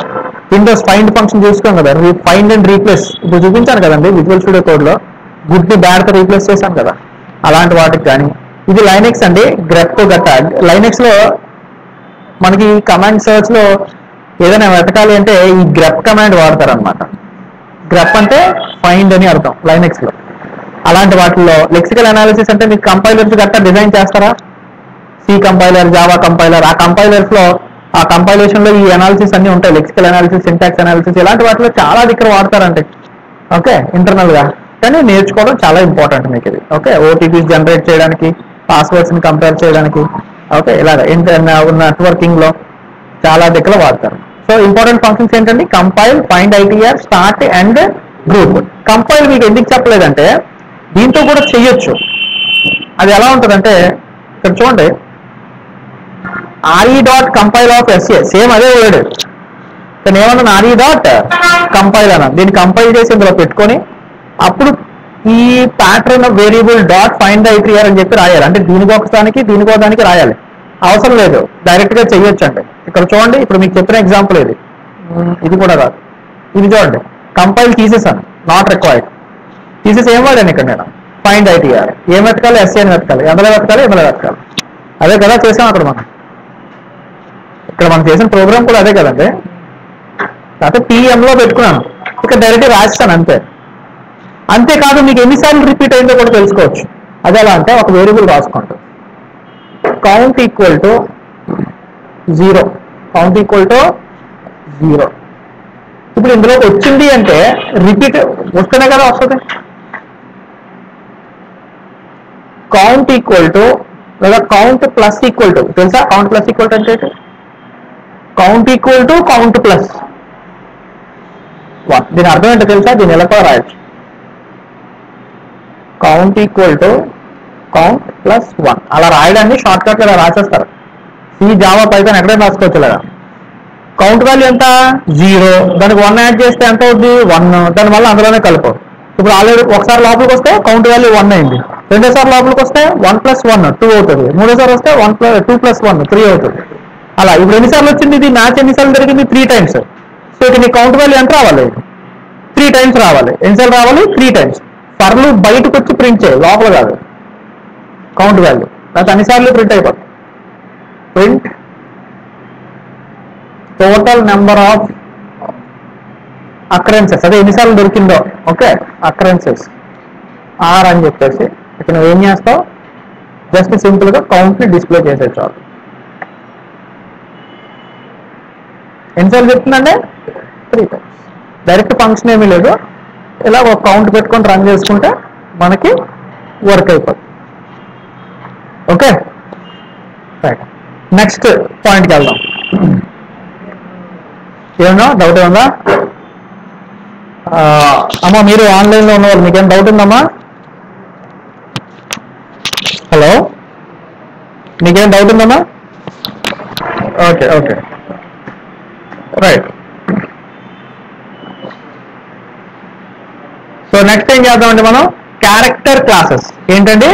విండోస్ ఫైండ్ ఫంక్షన్ చూసుకోం కదా, ఫైండ్ అండ్ రీప్లేస్ ఇప్పుడు చూపించాను కదండి విజువల్ స్టూడియో కోడ్ లో. గుడ్ ని బ్యాడ్ తో రీప్లేస్ చేశాను కదా, అలాంటి వాటికి కానీ. ఇది లైనెక్స్ అండి, గ్రెప్ గట్టా. లైనెక్స్ లో మనకి కమాండ్ సర్చ్ లో ఏదైనా వెతకాలి అంటే ఈ గ్రెప్ కమాండ్ వాడతారు అనమాట. గ్రెప్ అంటే ఫైండ్ అని అర్థం లైనెక్స్ లో. అలాంటి వాటిల్లో లెక్సికల్ అనాలిసిస్ అంటే మీకు కంపైలర్స్ గట్టా డిజైన్ చేస్తారా? సి కంపైలర్, జావా కంపైలర్, ఆ కంపైలర్స్ లో ఆ కంపైలేషన్ లో ఈ అనాలిసిస్ అన్ని ఉంటాయి. లెక్సికల్ అనాలిసిస్, సింటాక్స్ అనాలిసిస్, ఇలాంటి వాటిలో చాలా దగ్గర వాడతారంటే ఓకే ఇంటర్నల్ గా. కానీ నేర్చుకోవడం చాలా ఇంపార్టెంట్ మీకు ఇది. ఓకే, ఓటీపీస్ జనరేట్ చేయడానికి, పాస్వర్డ్స్ ని కంపేర్ చేయడానికి, ఓకే ఇలాగ నెట్వర్కింగ్ లో చాలా దగ్గర వాడతారు. సో ఇంపార్టెంట్ ఫంక్షన్స్ ఏంటండి? Compile, find ITR, start and group. Compile మీకు ఎందుకు చెప్పలేదంటే దీంతో కూడా చెయ్యొచ్చు. అది ఎలా ఉంటుందంటే ఇక్కడ చూడండి, RE dot compile of SA, same అదే వర్డ్. నేను ఏమన్నా ఆర్ఈ డాట్ కంపైల్ అన్నా, దీన్ని కంపైల్ చేసి ఇందులో పెట్టుకొని అప్పుడు ఈ pattern variable dot find ITR అని చెప్పి రాయాలి. అంటే దీనికోసానికి దీనికోసానికి రాయాలి, అవసరం లేదు, డైరెక్ట్ గా చెయ్యొచ్చు. అంటే ఇక్కడ చూడండి, ఇప్పుడు మీకు చెప్పిన ఎగ్జాంపుల్ ఇది కూడా రాదు. ఇది చూడండి, కంపైల్ తీసేసాను, నాట్ రిక్వైర్డ్ తీసేసి ఏం వాడాను ఇక్కడ నేను? Find ITR. ఏం వెతకాలి? ఎస్ఏ అని వెతకాలి. ఎందులో వెతకాలి? ఎందులో వెతకాలి. అదే కదా చేసాం అక్కడ మనం. ఇక్కడ మనం చేసిన ప్రోగ్రామ్ కూడా అదే కదండి. లేకపోతే పిఎంలో పెట్టుకున్నాను, ఇక్కడ డైరెక్ట్ రాస్తాను అంతే. అంతేకాదు మీకు ఎన్నిసార్లు రిపీట్ అయిందో కూడా తెలుసుకోవచ్చు. అది ఎలా అంటే ఒక వేరియబుల్ రాసుకోండి, count equal to 0. Count equal to 0. ఇప్పుడు ఇందులోకి వచ్చింది అంటే రిపీట్ వస్తేనే కదా వస్తుంది. కౌంట్ ఈక్వల్ టు లేదా కౌంట్ ప్లస్ ఈక్వల్ టు, తెలుసా కౌంట్ ప్లస్ ఈక్వల్ టు అంటే? Count equal to count plus 1. దీని అర్థం ఏంటో తెలుసా? దీని ఎలా కూడా రాయొచ్చు, count equal to count plus 1. అలా రాయడాన్ని షార్ట్ కట్ ఇలా రాసేస్తారు. ఈ జావా పైథాన్ ఎక్కడైనా రాసుకోవచ్చు ఇలాగా. కౌంట్ వాల్యూ ఎంత? 0. దానికి 1 యాడ్ చేస్తే ఎంత అవుతుంది? 1. దాని వల్ల అందులోనే కలుపు. ఇప్పుడు ఆల్రెడీ ఒకసారి లోపలికి వస్తే కౌంట్ వాల్యూ 1 అయింది. రెండోసారి లోపలికి వస్తే 1 + 1 2 అవుతుంది. మూడోసారి వస్తే 2 + 1 3 అవుతుంది. అలా ఇప్పుడు ఎన్నిసార్లు వచ్చింది? ఇది మ్యాచ్ ఎన్నిసార్లు జరిగింది? 3 టైమ్స్. సో ఇక నీ కౌంట్ వాల్యూ ఎంత రావాలి? 3 టైమ్స్ రావాలి. ఎన్నిసార్లు రావాలి? 3 టైమ్స్. పర్లు బయటకు వచ్చి ప్రింట్ చేయాలి, లోపల కాదు. కౌంట్ వాల్యూ నాకు అన్నిసార్లు ప్రింట్ అయిపోతుంది. Print total number of occurrences, అదే ఎన్నిసార్లు దొరికిందో. ఓకే, అకరెన్సెస్ ఆర్ అని చెప్పేసి ఇక్కడ నువ్వు ఏం చేస్తావు? జస్ట్ సింపుల్ గా కౌంట్ ని డిస్ప్లే చేసే చాలు. ఎన్నిసార్లు చెప్తుందంటే 3 టైమ్స్. డైరెక్ట్ ఫంక్షన్ ఏమీ లేదు, ఇలా ఒక కౌంట్ పెట్టుకొని రన్ చేసుకుంటే మనకి వర్క్ అయిపోతుంది. ఓకే రైట్, నెక్స్ట్ పాయింట్కి వెళ్దాం. ఏమన్నా డౌట్ ఉందా? అమ్మా మీరు ఆన్లైన్లో ఉన్నవాళ్ళు మీకేం డౌట్ ఉందమ్మా? హలో, మీకేం డౌట్ ఉందమ్మా? Okay okay right. So next ఏం చేద్దామండి మనం? Character classes. ఏంటండి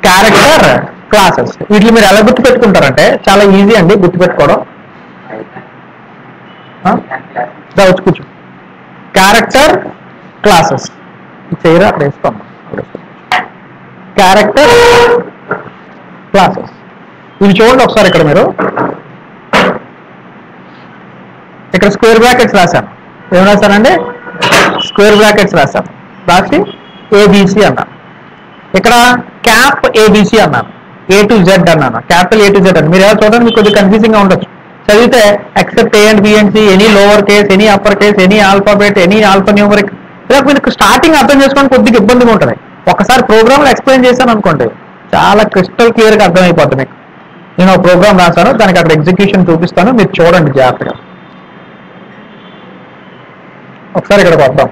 క్యారెక్టర్ క్లాసెస్? వీటిని మీరు ఎలా గుర్తుపెట్టుకుంటారంటే చాలా ఈజీ అండి గుర్తుపెట్టుకోవడం. వచ్చి కూర్చో. క్యారెక్టర్ క్లాసెస్ చేయరా అక్కడ వేస్తాం. క్యారెక్టర్ క్లాసెస్ ఇవి చూడండి ఒకసారి. ఇక్కడ మీరు ఇక్కడ స్క్వేర్ బ్రాకెట్స్ రాశాను. ఏం రాశానండి? స్క్వేర్ బ్రాకెట్స్ రాశాను. రాసి ఏబిసి అన్నాను. ఇక్కడ క్యాప్ ఏబిసి అన్నాను. ఏ టు జెడ్ అన్నాను. క్యాపిటల్ ఏ టు జెడ్ అని మీరు ఎలా చూడండి, మీకు కొద్దిగా కన్ఫ్యూజింగ్ గా ఉండొచ్చు. చదివితే except A and B and C, any lower case, any upper case, any alphabet, any alpha numeric, ఇలా మీకు స్టార్టింగ్ అర్థం చేసుకోవడానికి కొద్దిగా ఇబ్బందిగా ఉంటుంది. ఒకసారి ప్రోగ్రామ్ లో ఎక్స్ప్లెయిన్ చేశాను అనుకోండి, చాలా క్రిస్టల్ క్లియర్ గా అర్థమైపోతుంది మీకు. నేను ఒక ప్రోగ్రామ్ రాశాను, దానికి అక్కడ ఎగ్జిక్యూషన్ చూపిస్తాను, మీరు చూడండి జాగ్రత్తగా. ఒకసారి ఇక్కడికి వద్దాం.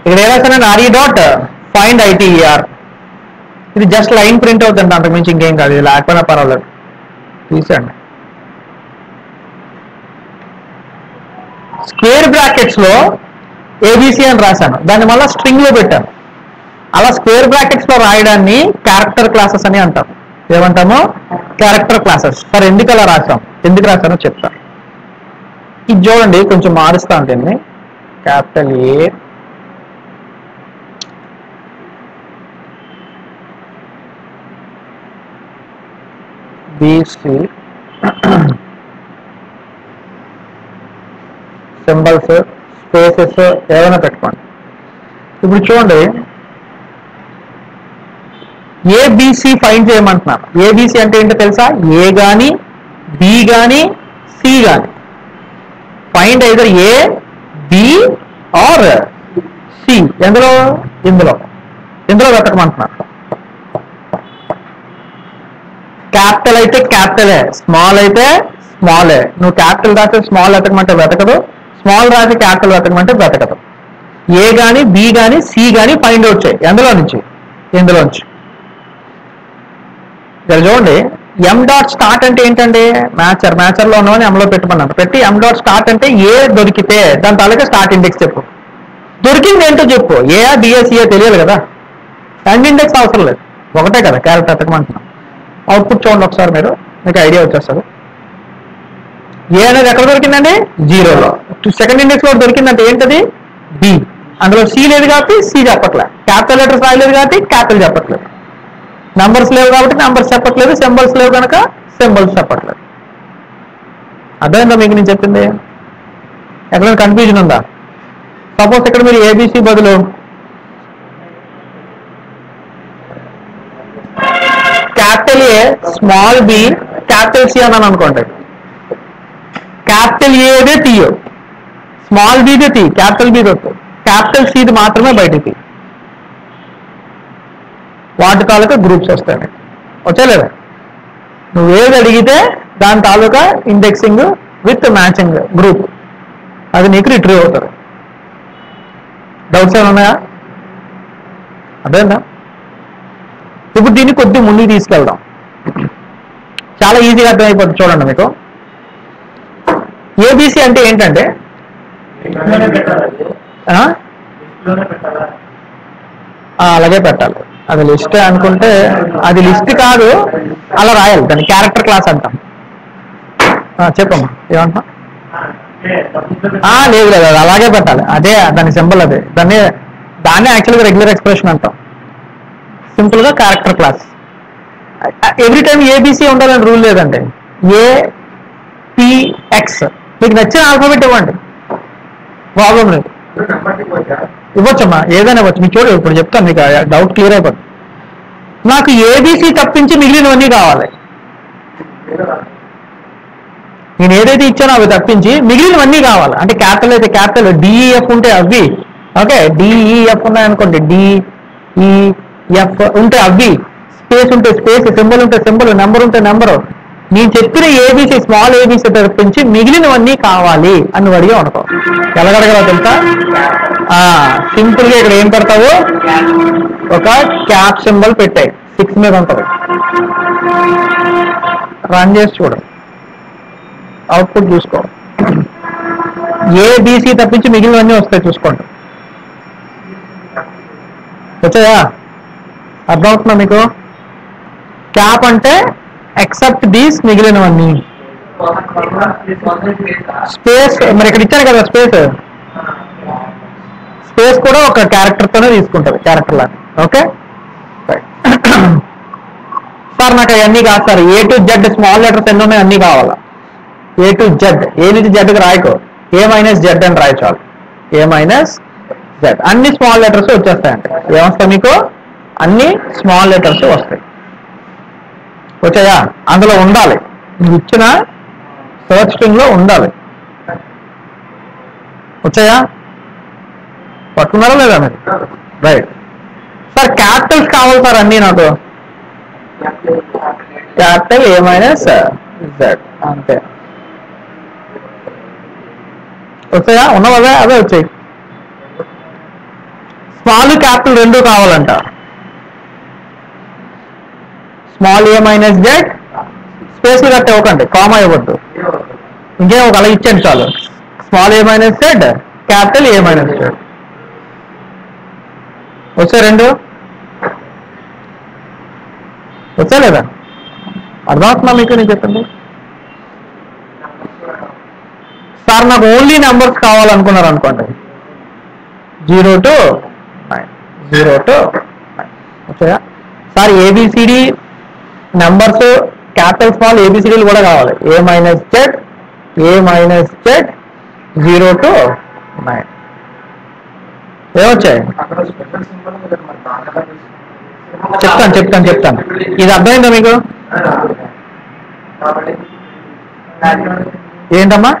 ఇక్కడ ఏ రాశానండి? RE dot find ITER. ఇది జస్ట్ లైన్ ప్రింట్ అవుతుంది, అంతకు మించి ఇంకేం కాదు. ఇది లేకపోయినా పర్వాలేదు, తీసండి. స్క్వేర్ బ్రాకెట్స్ లో ఏబిసి అని రాశాను, దాన్ని మళ్ళీ స్ట్రింగ్ లో పెట్టాను. అలా స్క్వేర్ బ్రాకెట్స్ లో రాయడాన్ని క్యారెక్టర్ క్లాసెస్ అని అంటాం. ఏమంటాము? Character classes. సరే ఎందుకు అలా రాసాం, ఎందుకు రాశానో చెప్తాను. ఇది చూడండి, కొంచెం మారుస్తాను దీన్ని. Capital A BC symbols spaces ఏమైనా పెట్టుకోండి. ఇప్పుడు చూడండి, ఏబిసి ఫైండ్ చేయమంటున్నారు. ఏబిసి అంటే ఏంటో తెలుసా? ఏ గాని, బి గాని, సి గాని. Find either A, B or C. ఎందులో? ఇందులో వెతకమంటున్నారు. క్యాపిటల్ అయితే క్యాపిటలే, స్మాల్ అయితే స్మాలే. నువ్వు క్యాపిటల్ రాసి స్మాల్ వెతకమంటే వెతకదు, స్మాల్ రాసి క్యాపిటల్ వెతకమంటే వెతకదు. ఏ గాని, బి గాని, సి గాని ఫైండ్ అవుట్ చేయి. ఎందులో నుంచి? ఇందులోంచి. ఇక్కడ చూడండి, ఎం డాట్ స్టార్ట్ అంటే ఏంటండి? మ్యాచర్లో ఉన్నవని ఎంలో పెట్టమన్నాను. పెట్టి ఎం డాట్ స్టార్ట్ అంటే ఏ దొరికితే దాని తాలూకా స్టార్ట్ ఇండెక్స్ చెప్పు. దొరికింది ఏంటో చెప్పు. ఏ బిఎస్సీఏ తెలియాలి కదా, ఎండ్ ఇండెక్స్ అవసరం లేదు, ఒకటే కదా క్యారెక్టర్ వెతకమంటున్నాం. అవుట్పుట్ చూడండి ఒకసారి, మీరు మీకు ఐడియా వచ్చేస్తుంది. ఏ అనేది ఎక్కడ దొరికిందండి? జీరోలో. సెకండ్ ఇండెక్స్ లో దొరికిందంటే ఏంటది? బి. అందులో సి లేదు కాబట్టి సి చెప్పట్లేదు, క్యాపిటల్ లెటర్స్ రాయలేదు కాబట్టి క్యాపిటల్ చెప్పట్లేదు, నంబర్స్ లేవు కాబట్టి నంబర్స్ చెప్పట్లేదు, సింబల్స్ లేవు కనుక సింబల్స్ చెప్పట్లేదు. అర్థమైందా మీకు నేను చెప్పింది? ఎక్కడైనా కన్ఫ్యూజన్ ఉందా? సపోజ్ ఇక్కడ మీరు ఏబిసి బదులు capital A, small B, capital C అన్నాను అనుకోండి. క్యాపిటల్ ఏదే తీయో, స్మాల్ బిదే తీ, క్యాపిటల్ బి వద్దు, క్యాపిటల్ సిది మాత్రమే బయటకు తీ. వాటి తాలూకా గ్రూప్స్ వస్తాయి. వచ్చా లేదా? నువ్వు ఏది అడిగితే దాని తాలూకా ఇండెక్సింగ్ విత్ మ్యాచింగ్ గ్రూప్ అది నీకు రిట్రీవ్ అవుతుంది. డౌట్స్ ఏమైనా ఉన్నాయా? అదేనా? ఇప్పుడు దీన్ని కొద్ది ముందుకు తీసుకెళ్దాం, చాలా ఈజీగా అర్థమైపోతుంది. చూడండి, మీకు ఏబిసి అంటే ఏంటంటే అలాగే పెట్టాలి. అది లిస్ట్ అనుకుంటే అది లిస్ట్ కాదు, అలా రాయాలి. దాన్ని క్యారెక్టర్ క్లాస్ అంటాం. చెప్పమ్మా, ఏమంటా? లేదు లేదు, అది అలాగే పెట్టాలి. అదే దాని సింబల్, అదే దాన్ని యాక్చువల్గా రెగ్యులర్ ఎక్స్ప్రెషన్ అంటాం. సింపుల్ గా character class. Every time ABC ఉండాలని రూల్ లేదండి. ఏపిఎక్స్ మీకు నచ్చిన ఆల్ఫాబెట్ ఇవ్వండి, ప్రాబ్లం లేదు. ఇవ్వచ్చమ్మా, ఏదైనా ఇవ్వచ్చు. మీకు చూడండి, ఇప్పుడు చెప్తాను, మీకు డౌట్ క్లియర్ అయిపోతుంది. నాకు ఏబిసి తప్పించి మిగిలినవన్నీ కావాలి. నేను ఏదైతే ఇచ్చానో అవి తప్పించి మిగిలినవన్నీ కావాలి. అంటే క్యాపిటల్ అయితే క్యాపిటల్, డిఈఎఫ్ ఉంటే అవి, ఓకే, డిఈఎఫ్ ఉన్నాయనుకోండి, డిఈఎఫ్ ఉంటే అవి, స్పేస్ ఉంటే స్పేస్, సింబల్ ఉంటే సింబల్, నెంబర్ ఉంటే నెంబరు. నేను చెప్పిన ఏబీసీ స్మాల్ ఏబీసీ తప్పించి మిగిలినవన్నీ కావాలి అని అడిగా అనుకో, ఎలాగడగలా తెలుసా? సింపుల్ గా ఇక్కడ ఏం పెడతావు, ఒక క్యాప్ సింబల్ పెట్టాయి, 6 మీద ఉంటుంది. రన్ చేసి చూడు, అవుట్పుట్ చూసుకో. ఏబీసీ తప్పించి మిగిలినవన్నీ వస్తాయి, చూసుకోండి. వచ్చాయా? అర్థమవుతుందా మీకు? క్యాప్ అంటే ఎక్సెప్ట్ దీస్, మిగిలినవన్నీ. స్పేస్ మరి ఇక్కడ ఇచ్చాను కదా, స్పేస్ స్పేస్ కూడా ఒక క్యారెక్టర్ తోనే తీసుకుంటుంది, క్యారెక్టర్ లాగా. ఓకే సార్, నాకు అవన్నీ కాదు sir, A to Z small letters ఎన్ని ఉన్నాయి అన్నీ కావాలా? ఏ టు జెడ్, ఏ నుంచి జెడ్కి రాయకు, ఏ మైనస్ జెడ్ అని రాయి చాలు. ఏ మైనస్ జెడ్ అన్ని స్మాల్ లెటర్స్ వచ్చేస్తాయంటే ఏమొస్తాయి మీకు? అన్ని స్మాల్ లెటర్స్ వస్తాయి. వచ్చాయా? అందులో ఉండాలి, మీకు ఇచ్చిన సర్చ్ స్ట్రింగ్ లో ఉండాలి. వచ్చాయా? పట్టుకున్నారా లేదా మీరు? రైట్ సార్, క్యాపిటల్స్ కావాలి సార్ అన్నీ నాకు. క్యాపిటల్ ఏ మైనస్ జెడ్ అంతే. వచ్చాయా? ఉన్నవా? అదే వచ్చాయి. స్మాల్ క్యాపిటల్ రెండు కావాలంట. స్మాల్ ఏ మైనస్ జెడ్, స్పేస్ కట్ట ఇవ్వకండి, కామా ఇవ్వద్దు, ఇంకేం ఒక అలా ఇచ్చాను చాలు. స్మాల్ ఏ మైనస్ జెడ్, క్యాపిటల్ ఏ మైనస్ జెడ్. వచ్చా రెండు? వచ్చా లేదా? అర్థమవుతుందా మీకు నేను చెప్పండి? సార్ నాకు ఓన్లీ నెంబర్స్ కావాలనుకున్నారు అనుకోండి, 0 to 9, 0 to 9. వచ్చాయా? Sir ABCD numbers capital small ఏబిసిడీలు కూడా కావాలి. A minus Z, A minus Z, 0 to 9. ఏమొచ్చాయి? చెప్తాను. ఇది అర్థమైందా మీకు? ఏంటమ్మా?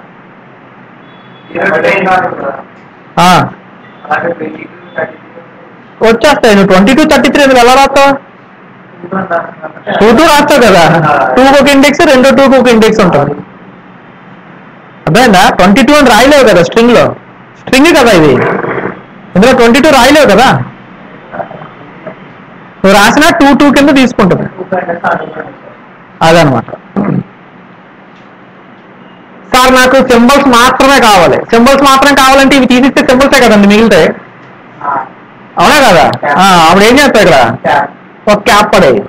వచ్చేస్తాయి. నువ్వు 22, 33 ఎందుకు ఎలా రాస్తావు? 2 రాస్తావు కదా, 2 ఒక ఇండెక్స్, 2 2 ఒక ఇండెక్స్ ఉంటుంది. అర్థమైందా? 22 అని రాయలేవు కదా స్ట్రింగ్ లో, స్ట్రింగ్ కదా ఇది, ఇందులో 22 రాయలేవు కదా. నువ్వు రాసిన 2 2 కింద తీసుకుంటుంది, అదనమాట. సార్ నాకు సింబల్స్ మాత్రమే కావాలి. సింబల్స్ మాత్రమే కావాలంటే ఇవి తీసిస్తే సింబల్సే కదండి మిగిలితే, అవునా కదా? అప్పుడు ఏం చేస్తావు? ఇక్కడ ఒక క్యాప్ పడేది.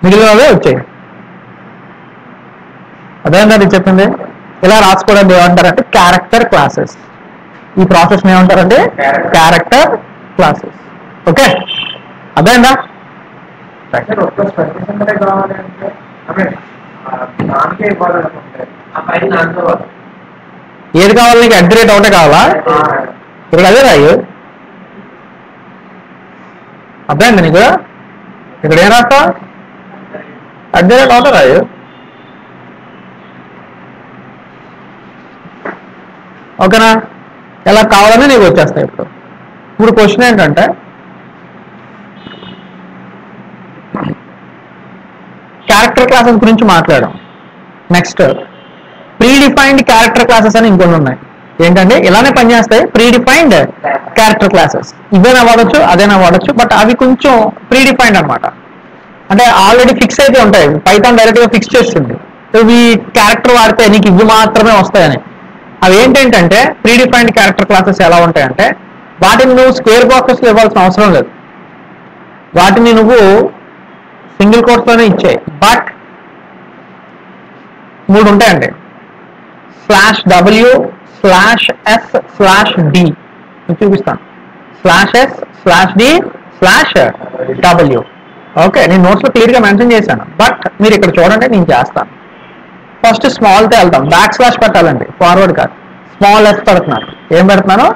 మిగిలినవే వచ్చాయి. అదేంటంటే చెప్పింది ఇలా రాసుకోవడానికి ఏమంటారంటే క్యారెక్టర్ క్లాసెస్. ఈ ప్రాసెస్ ఏమంటారంటే క్యారెక్టర్ క్లాసెస్. ఓకే, అదేందా? ఏది కావాలి నీకు? అగ్రేట్ ఒకటే కావాలా? ఇక్కడ అదే రాయు. అర్థమైంది నీకు? ఇక్కడ ఏం రాస్తా? అగ్రేట్ ఒకటే రాయు. ఓకేనా? ఎలా కావాలని నీకు వచ్చేస్తాయి. ఇప్పుడు క్వశ్చన్ ఏంటంటే, క్యారెక్టర్ క్లాసెస్ గురించి మాట్లాడాం. నెక్స్ట్ ప్రీడిఫైన్డ్ క్యారెక్టర్ క్లాసెస్ అని ఇంకొన్ని ఉన్నాయి. ఏంటంటే ఇలానే పనిచేస్తాయి ప్రీడిఫైన్డ్ క్యారెక్టర్ క్లాసెస్. ఇదేనా వాడచ్చు, అదేనా వాడచ్చు, బట్ అవి కొంచెం ప్రీడిఫైన్డ్ అనమాట. అంటే ఆల్రెడీ ఫిక్స్ అయితే ఉంటాయి. పైథాన్ డైరెక్ట్ గా ఫిక్స్ చేస్తుంది ఇవి క్యారెక్టర్ వాడితే నీకు ఇవి మాత్రమే వస్తాయని. అవి ఏంటంటే ప్రీడిఫైన్డ్ క్యారెక్టర్ క్లాసెస్ ఎలా ఉంటాయంటే, వాటిని నువ్వు స్క్వేర్ బాక్సెస్లో ఇవ్వాల్సిన అవసరం లేదు. వాటిని నువ్వు సింగిల్ కోట్స్తోనే ఇచ్చాయి. బట్ 3 ఉంటాయండి. /w/s/d నేను చూపిస్తాను. /s/d/w. ఓకే, నేను నోట్స్లో క్లియర్గా మెన్షన్ చేశాను, బట్ మీరు ఇక్కడ చూడండి, నేను చేస్తాను. ఫస్ట్ స్మాల్తో వెళ్తాం. // పెట్టాలండి, ఫార్వర్డ్ కాదు. స్మాల్ ఎస్ పెడుతున్నాను. ఏం పెడుతున్నాను?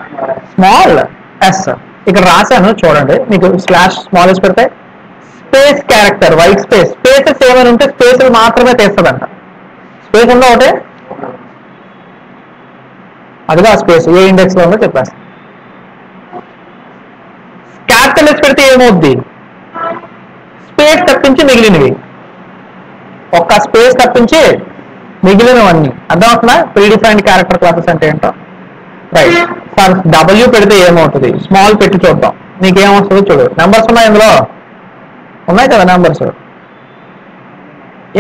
Small yes. ఇక్కడ రాశాను చూడండి. మీకు స్మాల్ ఎస్ పెడితే space character, white space, spaces ఏమైనా ఉంటే స్పేస్ మాత్రమే తీస్తుందంట. స్పేస్ ఉందా ఒకటే, అదిగా స్పేస్ ఏ ఇండెక్స్ లో ఉందో చెప్పేస్తాను. క్యాపిటల్ ఎస్ పెడితే ఏమవుద్ది, స్పేస్ తప్పించి మిగిలినవి, ఒక్క స్పేస్ తప్పించి మిగిలినవన్నీ. అర్థమవుతుందా ప్రీడిఫైన్డ్ క్యారెక్టర్ క్లాసెస్ అంటే ఏంటో. రైట్, ఫర్ డబ్ల్యూ పెడితే ఏమవుతుంది, స్మాల్ పెట్టి చూద్దాం నీకేమొస్తుందో చూడు. నెంబర్స్ ఉన్నాయి ఇందులో, ఉన్నాయి కదా నెంబర్స్.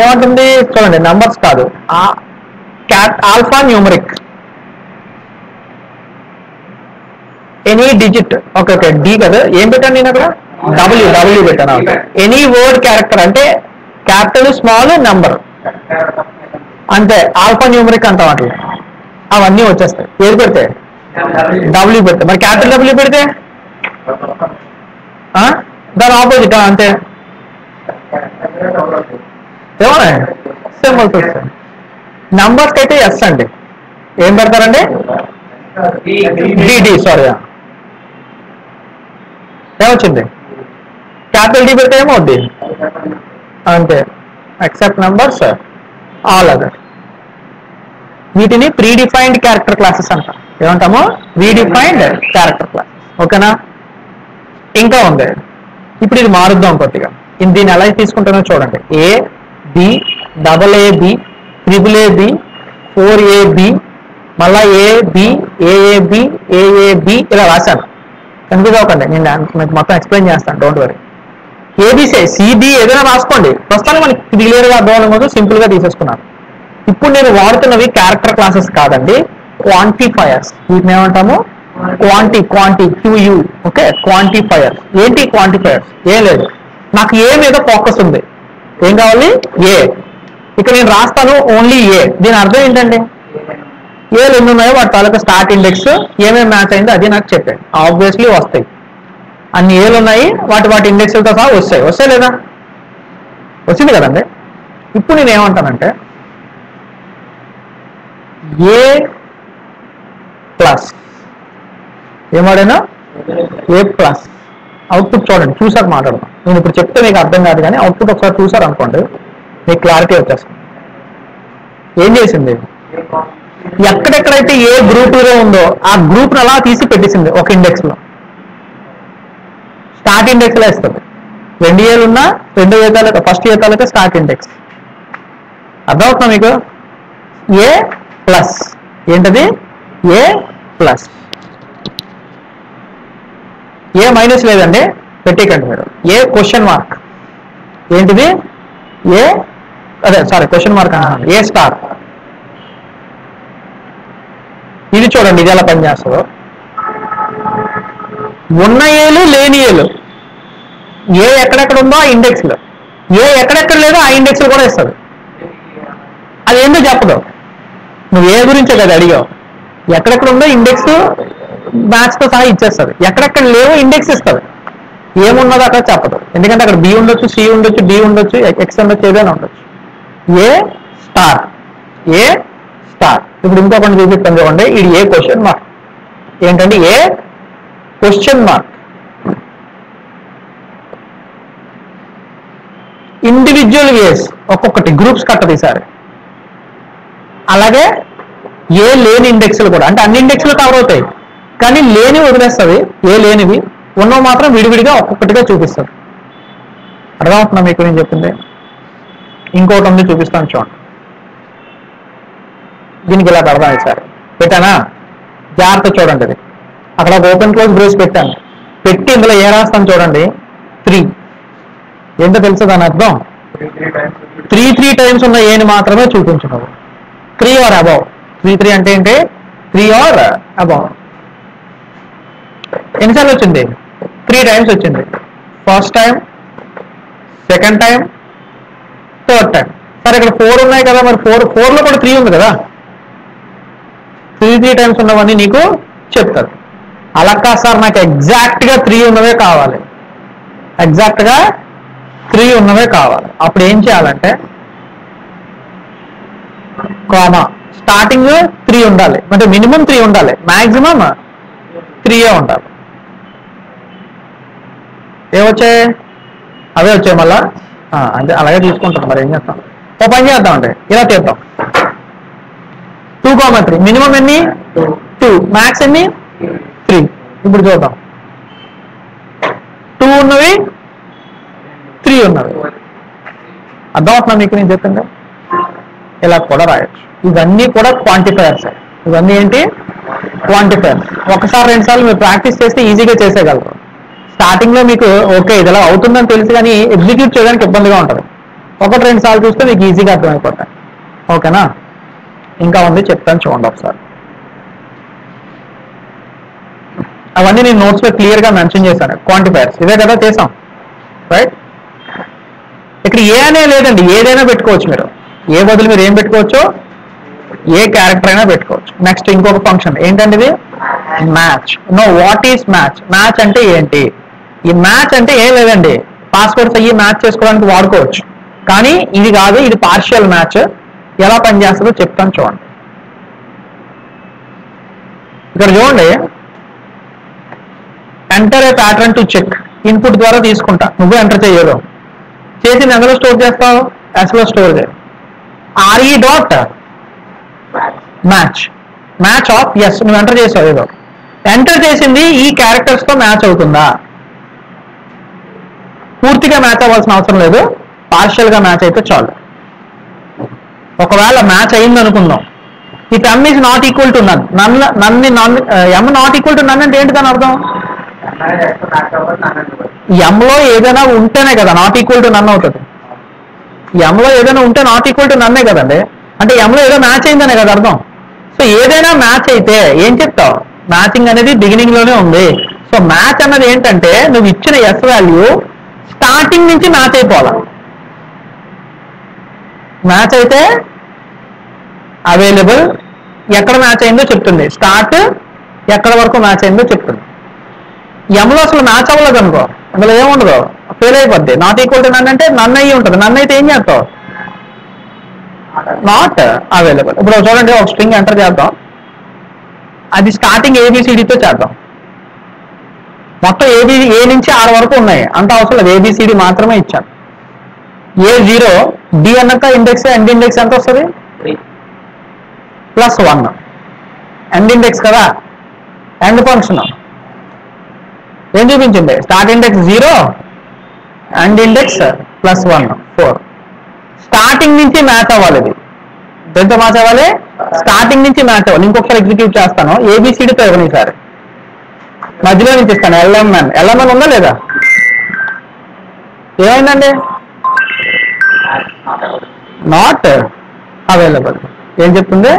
ఏమంటుంది చూడండి, నెంబర్స్ కాదు, alpha numeric, any digit. Okay okay, D కదా, ఏం పెట్టాను నేను అక్కడ, డబ్ల్యూ పెట్టాను. ఎనీ వర్డ్ క్యారెక్టర్ అంటే క్యాపిటల్ స్మాల్ నెంబర్ అంతే, ఆల్ఫా న్యూమరిక్ అంటాం అట్లా, అవన్నీ వచ్చేస్తాయి. ఏది పెడితే డబ్ల్యూ పెడితే. మరి క్యాపిటల్ డబ్ల్యూ పెడితే దాని ఆపోజిట్ అంతే, ఏమన్నా సింబల్స్ వస్తాయి. నంబర్స్కి అయితే ఎస్ అండి, ఏం పెడతారండి, డి సారీ, ఏమొచ్చింది, క్యాపిటల్ డి పెడితే ఏమవుద్ది అంతే, ఎక్సెప్ట్ నంబర్స్ ఆల్ అదర్. వీటిని ప్రీడిఫైన్డ్ క్యారెక్టర్ క్లాసెస్ అంటాం. ఏమంటాము, ప్రీడిఫైన్డ్ క్యారెక్టర్ క్లాసెస్. ఓకేనా, ఇంకా ఉంది. ఇప్పుడు ఇది మారుద్దాం కొద్దిగా, దీన్ని ఎలా తీసుకుంటానో చూడండి. A B, double A B, triple A B, 4AB, మళ్ళా ఏబి, ఏఏబి, ఏఏబి ఇలా రాశాను. కన్ఫ్యూజ్ అవ్వకండి, నేను మీకు మొత్తం ఎక్స్ప్లెయిన్ చేస్తాను, డోంట్ వరీ. ఏబిసి, సిబి ఏదైనా రాసుకోండి, ప్రస్తుతానికి మనకి క్లియర్గా అర్థం అవ్వడం కోసం సింపుల్గా తీసేసుకున్నాను. ఇప్పుడు నేను వాడుతున్నవి క్యారెక్టర్ క్లాసెస్ కాదండి, క్వాంటిఫైయర్స్. వీటిని ఏమంటాము, క్వాంటి క్యూయూ. Okay, quantifiers. ఏంటి క్వాంటిఫైయర్స్, ఏం లేదు, నాకు ఏ మీద ఫోకస్ ఉంది, ఏం కావాలి, ఏ. ఇక్కడ నేను రాస్తాను ఓన్లీ ఏ. దీని అర్థం ఏంటండి, ఏలు ఎన్ని ఉన్నాయో వాటి తాలూకా స్టార్ట్ ఇండెక్స్ ఏమేమి మ్యాచ్ అయిందో అది నాకు చెప్పాడు. ఆబ్వియస్లీ వస్తాయి, అన్ని ఏలు ఉన్నాయి, వాటి ఇండెక్స్లతో సహా వస్తాయి లేదా, వచ్చింది కదండి. ఇప్పుడు నేను ఏమంటానంటే ఏ ప్లస్, ఏమాడైనా ఏ ప్లస్, అవుట్పుట్ చూడండి, చూసాక మాట్లాడదాం. నేను ఇప్పుడు చెప్తే మీకు అర్థం కాదు, కానీ అవుట్పుట్ ఒకసారి చూసారు అనుకోండి మీకు క్లారిటీ వచ్చేస్తుంది. ఏం చేసింది, ఎక్కడెక్కడైతే ఏ గ్రూపులో ఉందో ఆ గ్రూప్ను అలా తీసి పెట్టేసింది ఒక ఇండెక్స్లో, స్టార్ట్ ఇండెక్స్లో వేస్తుంది. 2 ఏలు ఉన్నా 2 ఏ తాలూకా ఫస్ట్ ఏ తాలూకా స్టార్ట్ ఇండెక్స్. అర్థమవుతుందా మీకు, ఏ ప్లస్ ఏంటది, ఏ ప్లస్. ఏ మైనస్ లేదండి, పెట్టేకండి మీరు. ఏ క్వశ్చన్ మార్క్, ఏంటిది, ఏ అదే సారీ క్వశ్చన్ మార్క్ అన్నాను, ఏ స్టార్. ఇది చూడండి, ఇది ఎలా పనిచేస్తుందో. ఉన్న ఏలు లేని ఏలు, ఏ ఎక్కడెక్కడ ఉందో ఆ ఇండెక్స్లో, ఏ ఎక్కడెక్కడ లేదో ఆ ఇండెక్స్లో కూడా ఇస్తుంది. అది ఏంటో చెప్పదు, నువ్వు ఏ గురించే కదా అడిగావు. ఎక్కడెక్కడ ఉందో ఇండెక్స్ మ్యాథ్స్తో సహా ఇచ్చేస్తుంది, ఎక్కడెక్కడ లేవో ఇండెక్స్ ఇస్తుంది. ఏమున్నదో అక్కడ చెప్పదు, ఎందుకంటే అక్కడ బి ఉండొచ్చు, సి ఉండొచ్చు, డి ఉండొచ్చు, ఎక్స్ ఉండొచ్చు, ఏదైనా ఉండొచ్చు. ఏ స్టార్, ఏ స్టార్. ఇప్పుడు ఇంకొకటి చూపిస్తాను చూడండి, ఇది ఏ క్వశ్చన్ మార్క్. ఏంటంటే ఏ క్వశ్చన్ మార్క్. ఇండివిజువల్ వేస్ ఒక్కొక్కటి గ్రూప్స్ కట్టదు ఈసారి. అలాగే ఏ లేని ఇండెక్స్లు కూడా, అంటే అన్ని ఇండెక్స్లు కవర్ అవుతాయి కానీ లేనివి వదిలేస్తుంది, ఏ లేనివి, ఉన్నవి మాత్రం విడివిడిగా ఒక్కొక్కటిగా చూపిస్తుంది. అర్థమవుతుందా మీకు నేను చెప్పింది. ఇంకోటి ఉంది చూపిస్తాను చూడండి, దీనికి ఇలా అర్థం సార్ పెట్టానా, జాగ్రత్త చూడండి. అది అక్కడ ఒక ఓపెన్ క్లోజ్ బ్రేస్ పెట్టాను, పెట్టి ఇందులో ఏ రాస్తాను చూడండి, 3. ఏంటో తెలుసు దాని అర్థం, 3 టైమ్స్ ఉన్న ఏని మాత్రమే చూపించున్నావు. 3 or above, 3 అంటే ఏంటి, 3 or above. ఎన్నిసార్లు వచ్చింది, 3 times వచ్చింది. First time, second time, third time. సరే ఇక్కడ 4 ఉన్నాయి కదా, మరి 4లో కూడా 3 ఉంది కదా, 3 టైమ్స్ ఉన్నవన్నీ నీకు చెప్తారు. అలా కాదు సార్, నాకు ఎగ్జాక్ట్గా 3 ఉన్నవే కావాలి, ఎగ్జాక్ట్గా 3 ఉన్నవే కావాలి. అప్పుడు ఏం చేయాలంటే కామా, స్టార్టింగ్ 3 ఉండాలి, అంటే మినిమం 3 ఉండాలి, మాక్సిమం 3 ఉండాలి. ఏమొచ్చాయి అవే వచ్చాయి మళ్ళా అంటే అలాగే తీసుకుంటాం మరి ఏం చేస్తాం. ఓ పని చేద్దాం అంటే ఇలా తీద్దాం 2,3 మినిమం ఎన్ని 2 మ్యాక్స్ ఎన్ని 3. ఇప్పుడు చూద్దాం 2 ఉన్నవి 3 ఉన్నవి అర్థం అవుతున్నా మీకు నేను చెప్పింది. ఇలా కూడా రాయొచ్చు. ఇవన్నీ కూడా క్వాంటిఫైయర్స్. ఇవన్నీ ఏంటి క్వాంటిఫైయర్స్. ఒకసారి 2 సార్లు మీరు ప్రాక్టీస్ చేస్తే ఈజీగా చేసేయగలరు. స్టార్టింగ్ లో మీకు ఓకే ఇది ఎలా అవుతుందని తెలుసు కానీ ఎగ్జిక్యూట్ చేయడానికి ఇబ్బందిగా ఉంటుంది. 1-2 సార్లు చూస్తే మీకు ఈజీగా అర్థమైపోతాయి. ఓకేనా? ఇంకా ఉంది చెప్తాను చూడండి ఒకసారి. అవన్నీ నేను నోట్స్ లో క్లియర్ గా మెన్షన్ చేశాను. క్వాంటిఫైయర్స్ ఇదే కదా చేసాం రైట్. ఇక్కడ ఏ అనే లేదండి, ఏదైనా పెట్టుకోవచ్చు మీరు. ఏ బదులు మీరు ఏం పెట్టుకోవచ్చు, ఏ క్యారెక్టర్ అయినా పెట్టుకోవచ్చు. నెక్స్ట్ ఇంకొక ఫంక్షన్ ఏంటంటే ఇది match. Know what is match? Match అంటే ఏంటి? ఈ మ్యాచ్ అంటే ఏం లేదండి, పాస్వర్డ్స్ అయ్యి మ్యాచ్ చేసుకోవడానికి వాడుకోవచ్చు. కానీ ఇది కాదు, ఇది పార్షియల్ మ్యాచ్. ఎలా పనిచేస్తుందో చెప్తాను చూడండి. ఇక్కడ చూడండి, enter a pattern to check. Input ద్వారా తీసుకుంటా, నువ్వు ఎంటర్ చేయదు. చేసి ఎందులో స్టోర్ చేస్తావు? ఎస్లో స్టోర్ చేయి. RE dot match, match of S. నువ్వు ఎంటర్ చేసావు ఏదో, ఎంటర్ చేసింది ఈ క్యారెక్టర్స్ తో మ్యాచ్ అవుతుందా? పూర్తిగా మ్యాచ్ అవ్వాల్సిన అవసరం లేదు, పార్షియల్ గా మ్యాచ్ అయితే చాలు. ఒకవేళ మ్యాచ్ అయింది అనుకుందాం, if M is not equal to none. M not equal to none అంటే ఏంటి దాని అర్థం? ఎమ్లో ఏదైనా ఉంటేనే కదా నాట్ ఈక్వల్ టు నన్ అవుతుంది. ఎమ్లో ఏదైనా ఉంటే నాట్ ఈక్వల్ టు నన్నే కదండి. అంటే ఎమ్లో ఏదో మ్యాచ్ అయిందనే కదా అర్థం. సో ఏదైనా మ్యాచ్ అయితే ఏం చెప్తావు? మ్యాచింగ్ అనేది బిగినింగ్ లోనే ఉంది. సో మ్యాచ్ అన్నది ఏంటంటే నువ్వు ఇచ్చిన ఎస్ వాల్యూ స్టార్టింగ్ నుంచి మ్యాచ్ అయిపోవాలి. మ్యాచ్ అయితే అవైలబుల్ ఎక్కడ మ్యాచ్ అయిందో చెప్తుంది, స్టార్ట్ ఎక్కడ వరకు మ్యాచ్ అయిందో చెప్తుంది. ఎమ్లో అసలు మ్యాచ్ అవ్వలేదు అనుకో, అందులో ఏముండదు, ఫెయిల్ అయిపోద్ది. నాట్ ఈక్వల్ టు నన్ అంటే నన్ను అయ్యి ఉంటుంది. నన్ను అయితే ఏం చేస్తావు? Not available. ఇప్పుడు చూడండి, ఒక స్ట్రింగ్ ఎంటర్ చేద్దాం, అది స్టార్టింగ్ ఏబిసిడితో చేద్దాం. మొత్తం ఏ నుంచి 6 వరకు ఉన్నాయి, అంత అవసరం లేదు, ఏబిసిడి మాత్రమే ఇచ్చాను. A0 డి అన్నాక ఇండెక్స్ ఎండ్ ఇండెక్స్ ఎంత వస్తుంది? +1. ఎండ్ ఇండెక్స్ కదా, ఎండ్ ఫంక్షన్ ఏం చూపించింది? Start index 0, end index +1 4. Starting నుంచి మ్యాచ్ అవ్వాలి. ఇది దేంతో మ్యాచ్ అవ్వాలి? స్టార్టింగ్ నుంచి మ్యాచ్ అవ్వాలి. ఇంకొకసారి ఎగ్జిక్యూట్ చేస్తాను, ఏబిసిడితో ఇవ్వను ఈసారి, మధ్యలో నుంచి ఇస్తాను. ఎల్ఎంఎన్ ఉందా లేదా? ఏమైందండి? Not available. ఏం చెప్తుంది?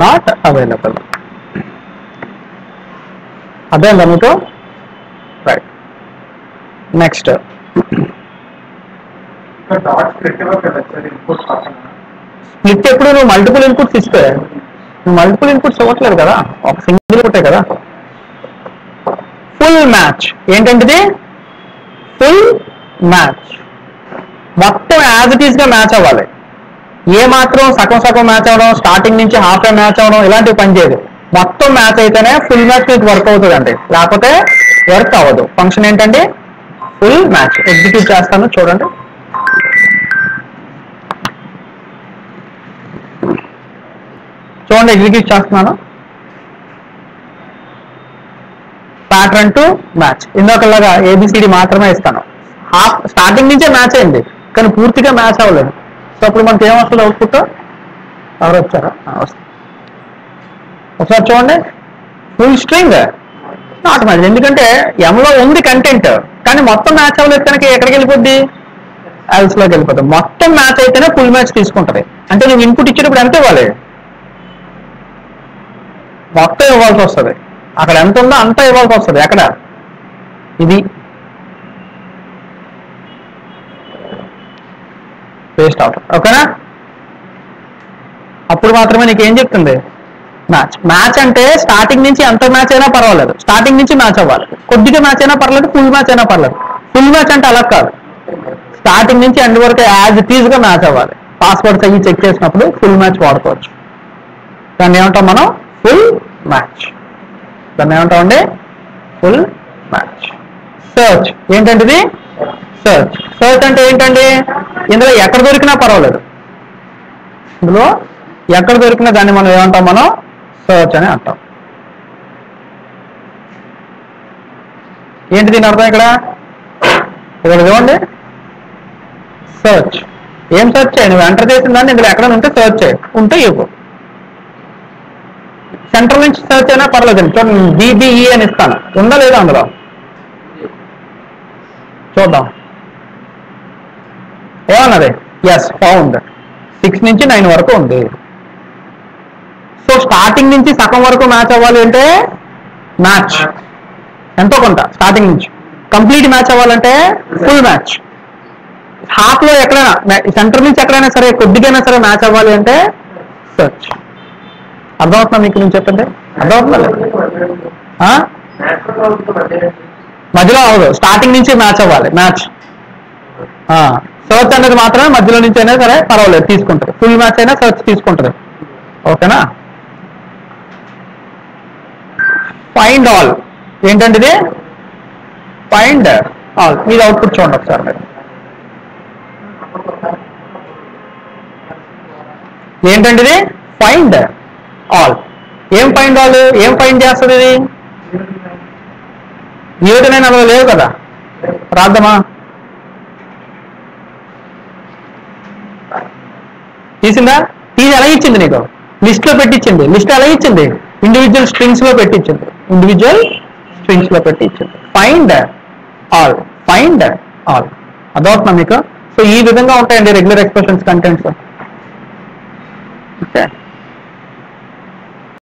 Not available. అదేందా మీకు? రైట్. నెక్స్ట్ స్ప్లిట్ ఎప్పుడు నువ్వు మల్టిపుల్ ఇన్పుట్స్ ఇస్తే, నువ్వు మల్టిపుల్ ఇన్పుట్స్ ఇవ్వట్లేదు కదా, ఒక సింగిల్ ఒకటే కదా. ఫుల్ మ్యాచ్ ఏంటంటే ఫుల్ మ్యాచ్, మొత్తం యాజ్ ఇట్ ఈస్ గా మ్యాచ్ అవ్వాలి. ఏ మాత్రం సగం మ్యాచ్ అవ్వడం, స్టార్టింగ్ నుంచి హాఫ్ ఏ మ్యాచ్ అవ్వడం ఇలాంటివి పని చేయదు. మొత్తం మ్యాచ్ అయితేనే ఫుల్ మ్యాచ్ మీకు వర్క్ అవుతుంది అండి, లేకపోతే వర్క్ అవ్వదు. ఫంక్షన్ ఏంటంటే ఫుల్ మ్యాచ్. ఎగ్జిక్యూట్ చేస్తాను చూడండి. చూడండి ఎగ్జిక్యూట్ చేస్తున్నాను. Pattern to match. ఇందాకలాగా ఏబిసిడి మాత్రమే ఇస్తాను. హాఫ్ స్టార్టింగ్ నుంచే మ్యాచ్ అయింది కానీ పూర్తిగా మ్యాచ్ అవ్వలేదు. సో అప్పుడు మనకి ఏమొస్తుంది అవుట్పుట్? ఎవరు వచ్చారా? వస్తుంది. ఒకసారి చూడండి, ఫుల్ స్ట్రింగ్ నాట్ మ్యాచ్. ఎందుకంటే ఎంలో ఉంది కంటెంట్ కానీ మొత్తం మ్యాచ్ అవ్వలేదు కనుక ఎక్కడికి వెళ్ళిపోద్ది? ఎల్స్లోకి వెళ్ళిపోతుంది. మొత్తం మ్యాచ్ అయితేనే ఫుల్ మ్యాచ్ తీసుకుంటుంది. అంటే నువ్వు ఇన్పుట్ ఇచ్చేటప్పుడు ఎంత ఇవ్వాలి? మొత్తం ఇవ్వాల్సి వస్తుంది. అక్కడ ఎంత ఉందో అంత ఇవ్వాల్సి వస్తుంది. ఎక్కడ ఇది పేస్ట్ అవుట్. ఓకేనా? అప్పుడు మాత్రమే నీకు ఏం చెప్తుంది? మ్యాచ్. మ్యాచ్ అంటే స్టార్టింగ్ నుంచి ఎంత మ్యాచ్ అయినా పర్వాలేదు, స్టార్టింగ్ నుంచి మ్యాచ్ అవ్వాలి. కొద్దిగా మ్యాచ్ అయినా పర్లేదు, ఫుల్ మ్యాచ్ అయినా పర్లేదు. ఫుల్ మ్యాచ్ అంటే అలా కాదు, స్టార్టింగ్ నుంచి ఎండ్ వరకు యాజ్ ఇట్ ఈజ్ గా మ్యాచ్ అవ్వాలి. పాస్వర్డ్స్ అయ్యి చెక్ చేసినప్పుడు ఫుల్ మ్యాచ్ వాడుకోవచ్చు. దాన్ని ఏమంటాం మనం? Full match. దాన్ని ఏమంటామండి? Full match. సెర్చ్ ఏంటంటే ఇది సెర్చ్. సెర్చ్ అంటే ఏంటండి, ఇందులో ఎక్కడ దొరికినా పర్వాలేదు, ఇందులో ఎక్కడ దొరికినా దాన్ని మనం ఏమంటాం, మనం సెర్చ్ అని అంటాం. ఏంటి దీని అర్థం ఇక్కడ చూడండి, సెర్చ్. ఏం సెర్చ్ చేయి, నువ్వు ఎంటర్ చేసిన దాన్ని ఇందులో ఎక్కడ ఉంటే సెర్చ్ చేయి, ఉంటే ఇవ్వు. సెంట్రల్ నుంచి సెర్చ్ అయినా పర్లేదండి. చూడండి BBE అని ఇస్తాను, ఉందా లేదా అందులో చూద్దాం. ఏమన్నది, ఎస్ ఫౌండ్. 6 నుంచి 9 వరకు ఉంది. సో స్టార్టింగ్ నుంచి సగం వరకు మ్యాచ్ అవ్వాలి అంటే మ్యాచ్ ఎంతో కొంత, స్టార్టింగ్ నుంచి కంప్లీట్ మ్యాచ్ అవ్వాలంటే ఫుల్ మ్యాచ్. హాఫ్ లో ఎక్కడైనా, సెంటర్ నుంచి ఎక్కడైనా సరే కొద్దిగైనా సరే మ్యాచ్ అవ్వాలి అంటే సెర్చ్. అర్థమవుతుందా మీకు నేను చెప్పింది? అర్థమవుతుందా? మధ్యలో అవ్వదు, స్టార్టింగ్ నుంచి మ్యాచ్ అవ్వాలి. మ్యాచ్ సెర్చ్ అనేది మాత్రమే మధ్యలో నుంచి అయినా సరే పర్వాలేదు తీసుకుంటుంది, ఫుల్ మ్యాచ్ అయినా సెర్చ్ తీసుకుంటుంది. ఓకేనా? ఫైండ్ ఆల్ ఏంటంటే ఇది, ఫైండ్ ఆల్. మీరు అవుట్పుట్ చూడండి ఒకసారి. మీరు ఏంటంటే ఇది ఫైండ్ ఆల్. ఏం ఫైండ్ ఆల్, ఏం ఫైండ్ చేస్తుంది ఇది? 7, 9 అందులో లేవు కదా, రాద్దామా? తీసిందా? తీసి ఎలా ఇచ్చింది నీకు? లిస్ట్ లో పెట్టించింది. లిస్ట్ ఎలా ఇచ్చింది? ఇండివిజువల్ స్ట్రింగ్స్ లో పెట్టించింది. ఇండివిజువల్ స్ట్రింగ్స్ లో పెట్టించింది. Find all, find all. అదవుతున్నా మీకు? సో ఈ విధంగా ఉంటాయండి రెగ్యులర్ ఎక్స్ప్రెషన్స్ కంటెంట్స్. ఓకే.